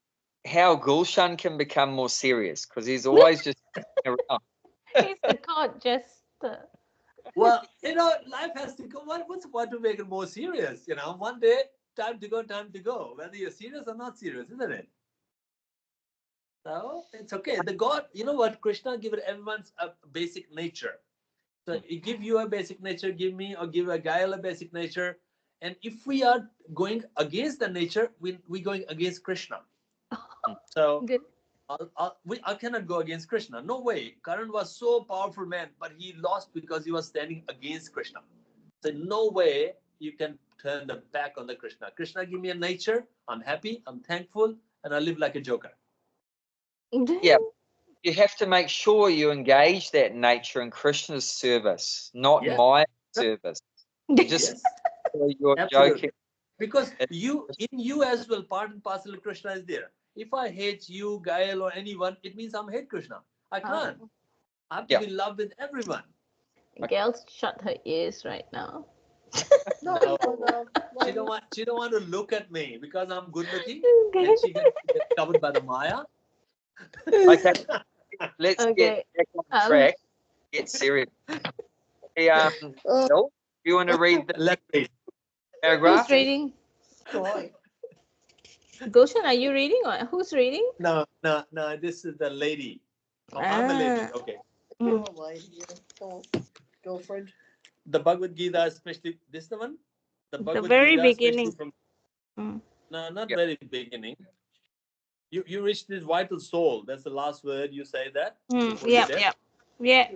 how Gulshan can become more serious, because he's always just around. He's the court jester. Well, life has to go. What's the point to make it more serious? One day, time to go. Whether you're serious or not serious, isn't it? So it's okay. The God, you know what? Krishna given everyone's a basic nature. So he give you a basic nature, give me or give a guy a basic nature. And if we are going against the nature, we're going against Krishna. So Good. I cannot go against Krishna. No way. Karan was so powerful man, but he lost because he was standing against Krishna. So no way you can turn the back on the Krishna. Krishna give me a nature. I'm happy. I'm thankful, and I live like a joker. Yeah, you have to make sure you engage that nature in Krishna's service, not Yes. my service. Just Yes, you're absolutely. joking. Because in you as well, part and parcel of Krishna is there. If I hate you, Gael, or anyone, it means I'm hate Krishna. I can't. I have to be in love with everyone. Gail shut her ears right now. No. She don't want to look at me because I'm good looking, Okay. and she gets covered by the Maya. Okay, let's Okay. get back on track. Get serious. Hey, Bill, you want to read the Let's read. paragraph? Who's reading? Boy. Goshen, are you reading or who's reading? No. This is the lady. Oh, I'm a lady. Ah. Okay. Go away. Yeah. Come on, girlfriend. The Bhagavad Gita, especially this the one. The Bhagavad very Gita, beginning. especially from Mm. no, not Yep. very beginning. You reach this vital soul. That's the last word. You say that. before you death. Yeah.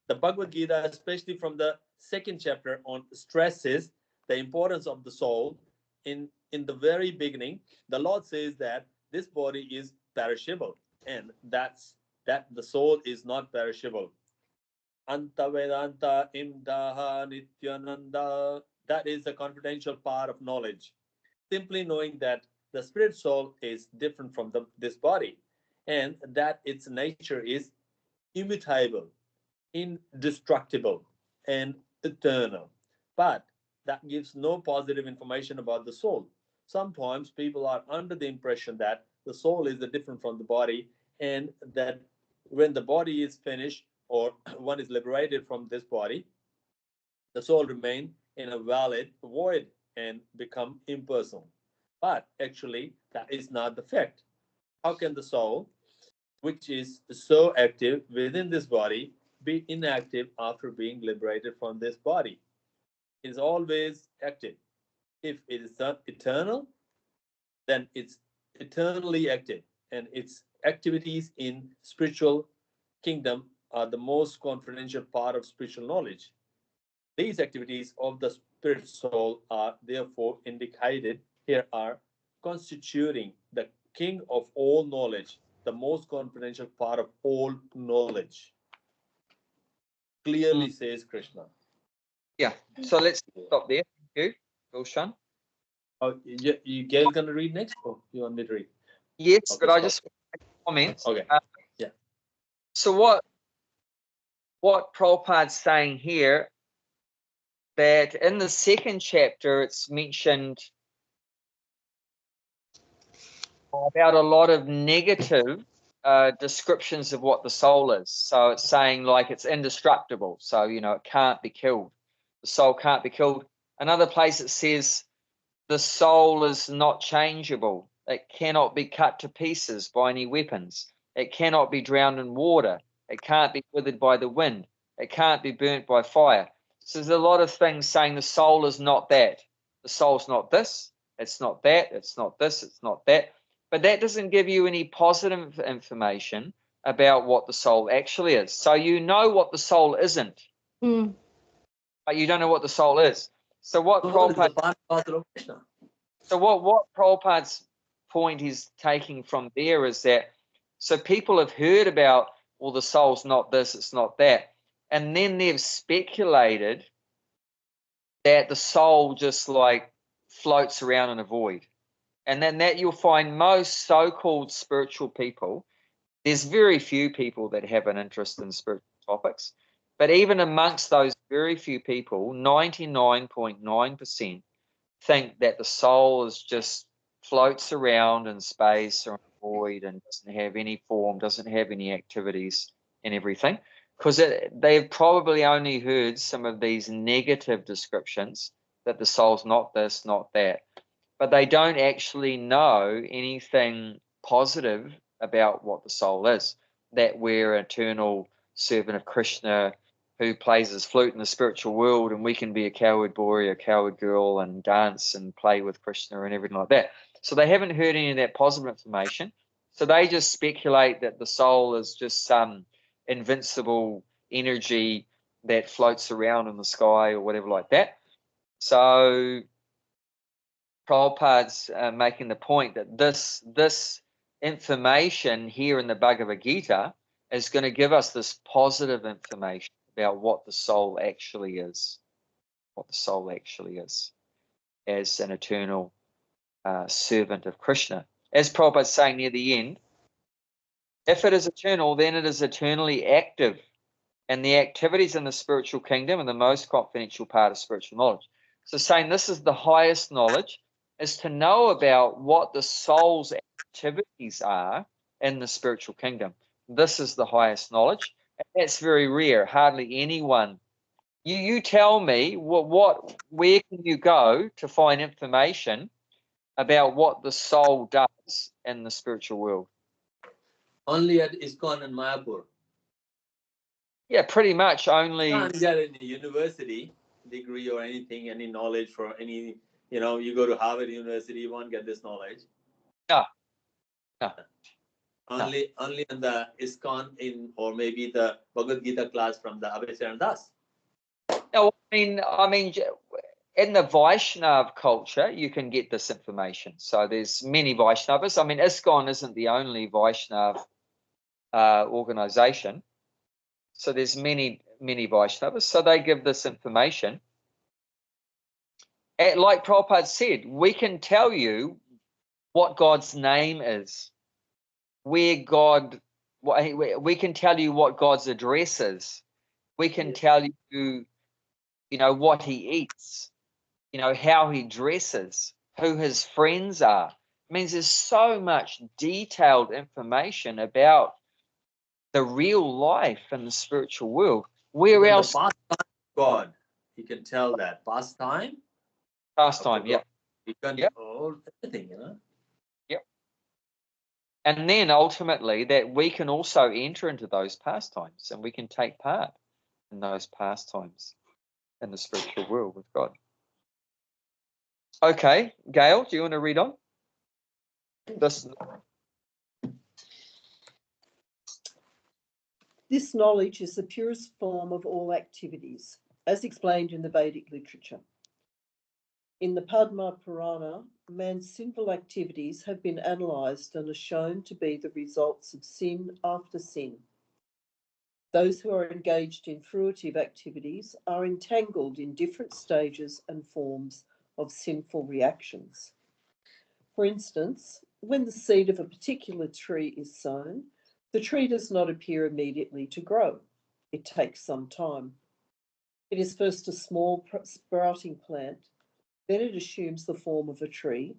The Bhagavad Gita, especially from the 2nd chapter on stresses the importance of the soul. In the very beginning, the Lord says that this body is perishable, and that the soul is not perishable. Anta Vedanta Imdaha Nityananda. That is the confidential part of knowledge. Simply knowing that the spirit soul is different from this body, and that its nature is immutable, indestructible, and eternal. But that gives no positive information about the soul. Sometimes people are under the impression that the soul is different from the body, and that when the body is finished or one is liberated from this body, the soul remain in a valid void and become impersonal. But actually, that is not the fact. How can the soul, which is so active within this body, be inactive after being liberated from this body? It is always active. If it is not eternal, then it's eternally active, and its activities in spiritual kingdom are the most confidential part of spiritual knowledge. These activities of the spirit soul are therefore indicated here are constituting the king of all knowledge, the most confidential part of all knowledge. Clearly says Krishna. Yeah. So let's stop there. Thank you, Gulshan. Oh, Gail gonna read next, or you want me to read? Yes, Okay, but I stop. just want to make comments. Okay. Yeah. So what Prabhupada's saying here, that in the 2nd chapter it's mentioned about a lot of negative descriptions of what the soul is. So it's saying like it's indestructible, so it can't be killed. The soul can't be killed. Another place it says the soul is not changeable. It cannot be cut to pieces by any weapons. It cannot be drowned in water. It can't be withered by the wind. It can't be burnt by fire. So there's a lot of things saying the soul is not that. The soul's not this. it's not that, it's not this, it's not that. But that doesn't give you any positive information about what the soul actually is. So you know what the soul isn't, Mm. but you don't know what the soul is. So what Soul is the Prabhupada, part of Krishna. so what Prabhupada's point he's taking from there is that, so people have heard about, well, the soul's not this, it's not that, and then they've speculated that the soul just like floats around in a void. And then that you'll find most so-called spiritual people, there's very few people that have an interest in spiritual topics, but even amongst those very few people, 99.9% think that the soul is just floats around in space or in a void and doesn't have any form, doesn't have any activities and everything, because they've probably only heard some of these negative descriptions that the soul's not this, not that, but they don't actually know anything positive about what the soul is, that we're an eternal servant of Krishna who plays his flute in the spiritual world, and we can be a cowherd boy, a cowherd girl, and dance and play with Krishna and everything like that. So they haven't heard any of that positive information. So they just speculate that the soul is just some invincible energy that floats around in the sky or whatever like that. So Prabhupada's making the point that this information here in the Bhagavad Gita is going to give us this positive information about what the soul actually is, as an eternal servant of Krishna. As Prabhupada's saying near the end, if it is eternal, then it is eternally active, and the activities in the spiritual kingdom are the most confidential part of spiritual knowledge. So saying this is the highest knowledge, is to know about what the soul's activities are in the spiritual kingdom. This is the highest knowledge. And that's very rare. Hardly anyone. You tell me where can you go to find information about what the soul does in the spiritual world? Only at ISKCON and Mayapur. Yeah, pretty much only. You can't get any university degree or anything, any knowledge for any, you go to Harvard University, you won't get this knowledge. No. Only in the ISKCON or maybe the Bhagavad Gita class from the Abhay Charan Das. No, I mean, in the Vaishnav culture, you can get this information. So there's many Vaishnavas. I mean, ISKCON isn't the only Vaishnav organization. So there's many Vaishnavas. So they give this information. And like Prabhupada said, we can tell you what God's name is, we can tell you what God's address is. We can tell you, what he eats, how he dresses, who his friends are. It means there's so much detailed information about the real life in the spiritual world. Where Even else? The pastime God, you can tell that. Pastime, Yeah. You can everything, Yep. And then ultimately that we can also enter into those pastimes and we can take part in those pastimes in the spiritual world with God. Okay, Gail, do you want to read on? This knowledge is the purest form of all activities, as explained in the Vedic literature. In the Padma Purana, man's sinful activities have been analysed and are shown to be the results of sin after sin. Those who are engaged in fruitive activities are entangled in different stages and forms of sinful reactions. For instance, when the seed of a particular tree is sown, the tree does not appear immediately to grow. It takes some time. It is first a small sprouting plant, then it assumes the form of a tree,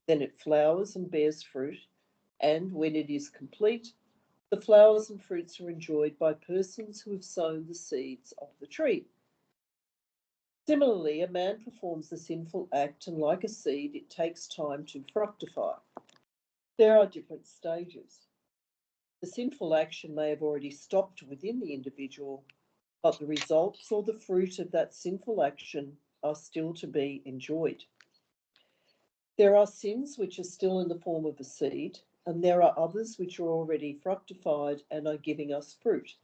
then it flowers and bears fruit, and when it is complete, the flowers and fruits are enjoyed by persons who have sown the seeds of the tree. Similarly, a man performs a sinful act, and like a seed, it takes time to fructify. There are different stages. The sinful action may have already stopped within the individual, but the results or the fruit of that sinful action are still to be enjoyed. There are sins which are still in the form of a seed, and there are others which are already fructified and are giving us fruit,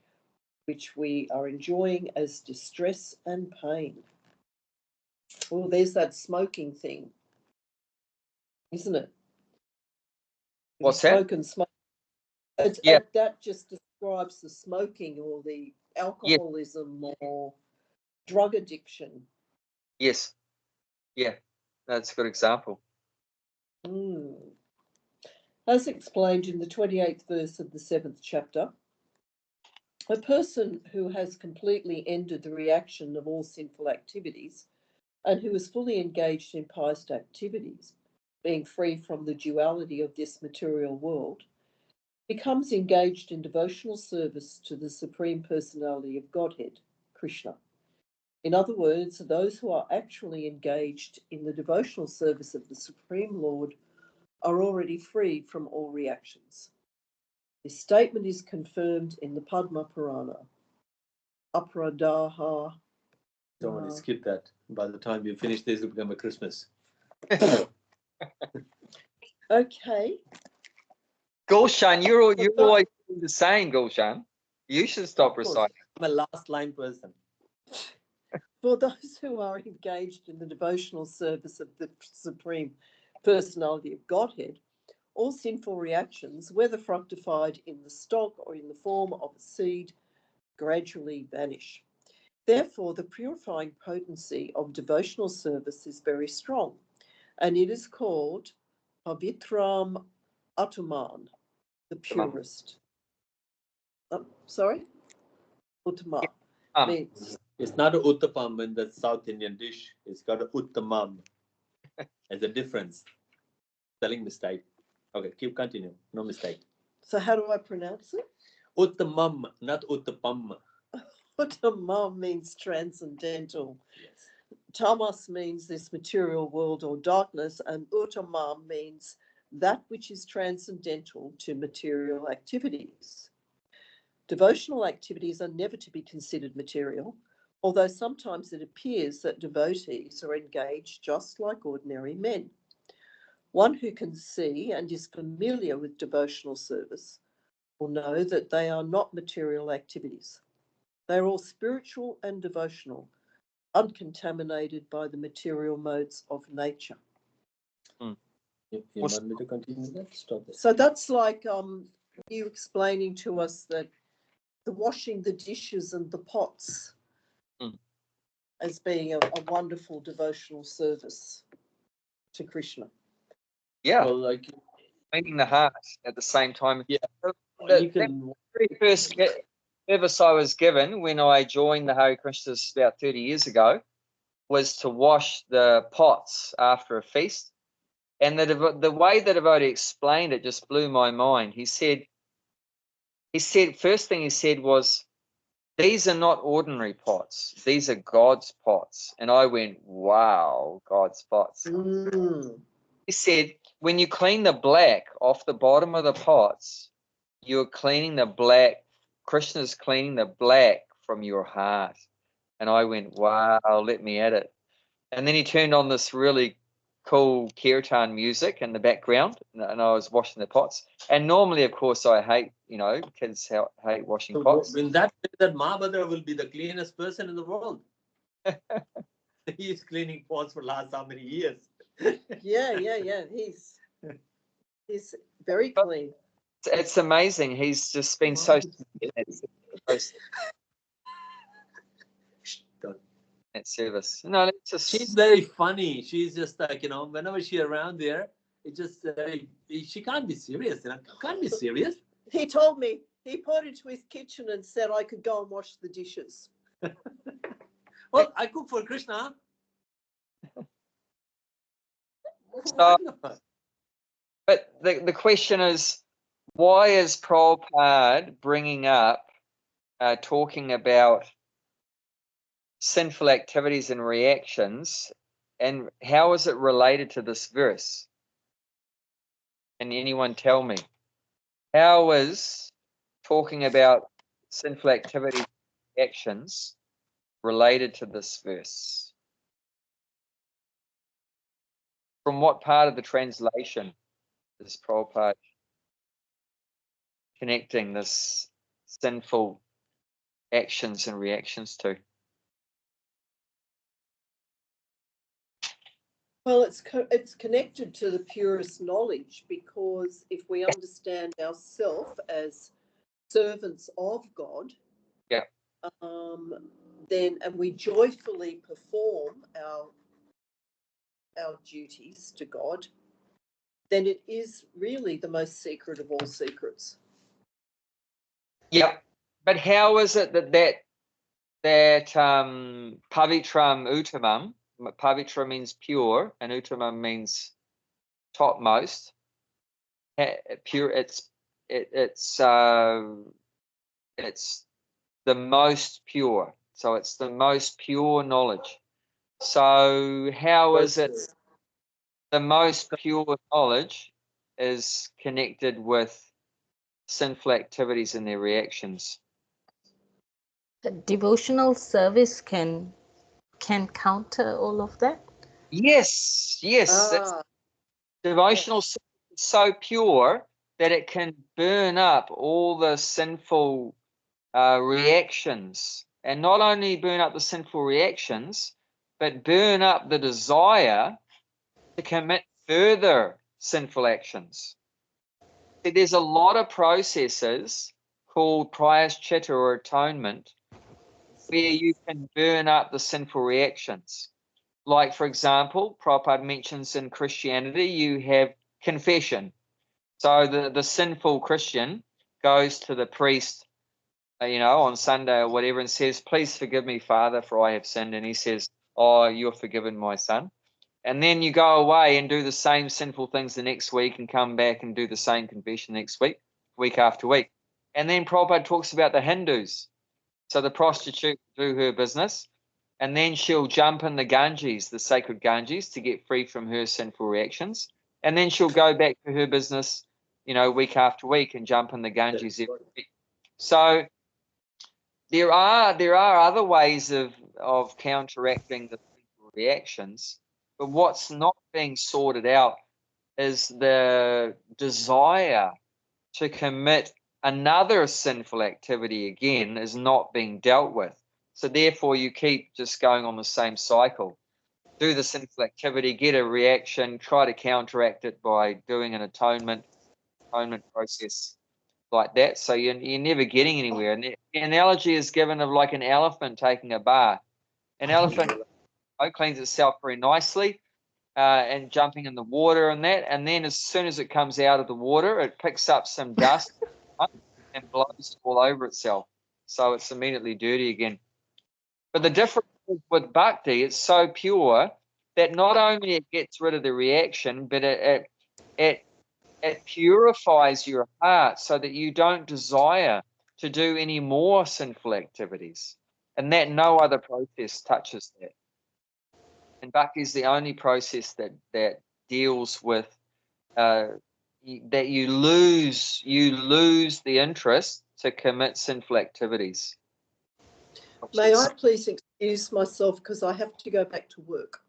which we are enjoying as distress and pain. Well, there's that smoking thing, isn't it? What's that? Smoke and smoke. Yeah. That just describes the smoking or the alcoholism or drug addiction. Yes. Yeah. That's a good example. As explained in the 28th verse of the 7th chapter, a person who has completely ended the reaction of all sinful activities and who is fully engaged in pious activities, being free from the duality of this material world, becomes engaged in devotional service to the Supreme Personality of Godhead, Krishna. In other words, those who are actually engaged in the devotional service of the Supreme Lord are already free from all reactions. This statement is confirmed in the Padma Purana. Apradaha. Don't want to skip that. By the time you finish this, it'll become a Christmas. Okay. Gulshan, you're always doing the same, Gulshan. You should stop reciting. I'm a last line person. For those who are engaged in the devotional service of the Supreme Personality of Godhead, all sinful reactions, whether fructified in the stock or in the form of a seed, gradually vanish. Therefore, the purifying potency of devotional service is very strong, and it is called Pavitram Atman, the purest. Sorry? Uttama means... It's not a uttapam in the South Indian dish. It's got a uttamam. There's a difference. Spelling mistake. Okay, keep continuing. No mistake. So how do I pronounce it? Uttamam, not uttapam. Uttamam means transcendental. Yes. Tamas means this material world or darkness, and uttamam means that which is transcendental to material activities. Devotional activities are never to be considered material, although sometimes it appears that devotees are engaged just like ordinary men. One who can see and is familiar with devotional service will know that they are not material activities. They are all spiritual and devotional, uncontaminated by the material modes of nature. You want me to continue that? Stop it. So that's like you explaining to us that the washing the dishes and the pots as being a wonderful devotional service to Krishna. Yeah. Well, like Cleaning the heart at the same time. Yeah. The very first service I was given when I joined the Hare Krishnas about 30 years ago was to wash the pots after a feast. And the way the devotee explained it just blew my mind. He said, first thing he said was, these are not ordinary pots. These are God's pots. And I went, wow, God's pots. He said, when you clean the black off the bottom of the pots, you're cleaning the black. Krishna's cleaning the black from your heart. And I went, wow, let me at it. And then he turned on this really cool kirtan music in the background, and I was washing the pots. And normally, of course, I hate, kids hate washing pots. In that way, that Mahabhadra will be the cleanest person in the world. He's cleaning pots for last how many years? Yeah. He's very clean. It's amazing. He's just been so at service. No, it's just... She's very funny. She's just like, whenever she's around there, it's just she can't be serious. Can't be serious. He told me, he pointed to his kitchen and said I could go and wash the dishes. Well, I cook for Krishna. So, but the question is, why is Prabhupada bringing up, talking about sinful activities and reactions, and how is it related to this verse? Can anyone tell me? How is talking about sinful activities and reactions related to this verse? From what part of the translation is Prabhupada connecting this sinful actions and reactions to? Well, it's connected to the purest knowledge, because if we understand ourselves as servants of God, Yeah. Then, and we joyfully perform our duties to God, then it is really the most secret of all secrets. Yeah, but how is it that pavitram uttamam, pavitra means pure and uttamam means topmost, pure, it's the most pure, so it's the most pure knowledge. So how is it the most pure knowledge is connected with sinful activities and their reactions? The devotional service can counter all of that. Yes. Ah, Devotional service is so pure that it can burn up all the sinful reactions, and not only burn up the sinful reactions, but burn up the desire to commit further sinful actions. There's a lot of processes called prayaschitta or atonement where you can burn up the sinful reactions. Like, for example, Prabhupada mentions in Christianity, you have confession. So the sinful Christian goes to the priest, on Sunday or whatever, and says, "Please forgive me, Father, for I have sinned." And he says, "Oh, you're forgiven, my son." And then you go away and do the same sinful things the next week and come back and do the same confession next week, week after week. And then Prabhupada talks about the Hindus. So the prostitute do her business, and then she'll jump in the Ganges, the sacred Ganges, to get free from her sinful reactions. And then she'll go back to her business, week after week and jump in the Ganges every week. So there are other ways of counteracting the sinful reactions, but what's not being sorted out is the desire to commit another sinful activity again is not being dealt with. So therefore you keep just going on the same cycle. Do the sinful activity, get a reaction, try to counteract it by doing an atonement process like that. So you're never getting anywhere. And the analogy is given of like an elephant taking a bath. An elephant cleans itself very nicely and jumping in the water and that. And then as soon as it comes out of the water, it picks up some dust and blows all over itself. So it's immediately dirty again. But the difference is with bhakti, it's so pure that not only it gets rid of the reaction, but it purifies your heart so that you don't desire to do any more sinful activities, and that no other process touches that. And bhakti is the only process that deals with that you lose the interest to commit sinful activities. may I please excuse myself because I have to go back to work.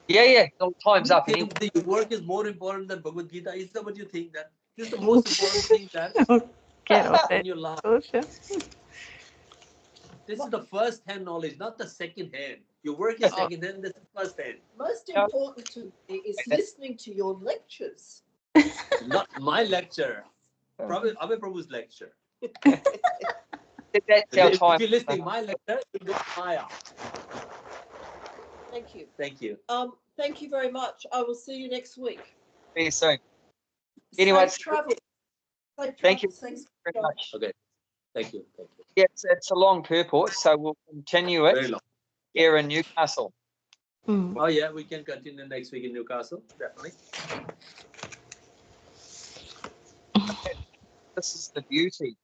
Yeah. Time's up. You think the work is more important than Bhagavad Gita? Is that what you think? That this is the most important thing that Get off in it. your life? This is the first hand knowledge, not the second hand. Your work is second hand, this is first hand. Most important to me is listening to your lectures. Not my lecture. Probably Abhay Prabhu's lecture. That's our time. If you're listening my lecture, you go Maya. Thank you. Thank you. Thank you very much. I will see you next week. See you soon. Anyway, Safe travel. Thank you Thanks very much. Okay. Thank you. Yeah, it's a long purport, so we'll continue Very it long. here in Newcastle. Oh yeah, we can continue next week in Newcastle, definitely. This is the beauty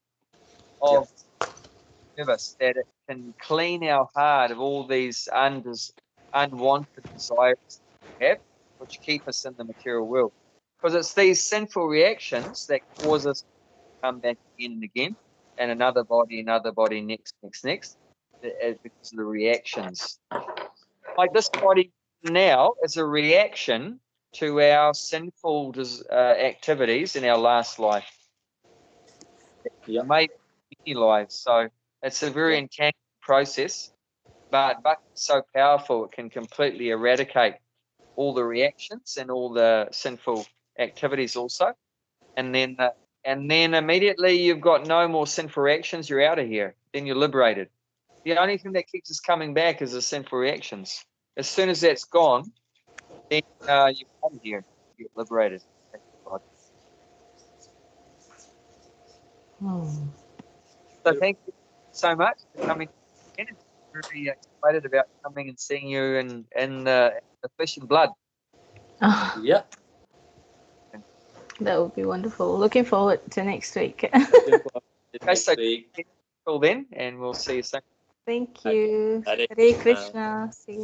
of service, that it can clean our heart of all these unwanted desires we have, which keep us in the material world. Because it's these sinful reactions that cause us to come back again and again, and another body, next, because of the reactions. Like this body now is a reaction to our sinful activities in our last life. Yeah. Maybe many lives. So it's a very intense process, but it's so powerful it can completely eradicate all the reactions and all the sinful activities also. And then immediately you've got no more sinful reactions, you're out of here. Then you're liberated. The only thing that keeps us coming back is the sinful reactions. As soon as that's gone, then you're out of here. You get liberated. So thank you so much for coming. I'm very excited about coming and seeing you in the flesh and blood. Yeah. That would be wonderful. Looking forward to next week. Next week. Till then, and we'll see you soon. Thank you. Hare Hare Krishna. Krishna. See you.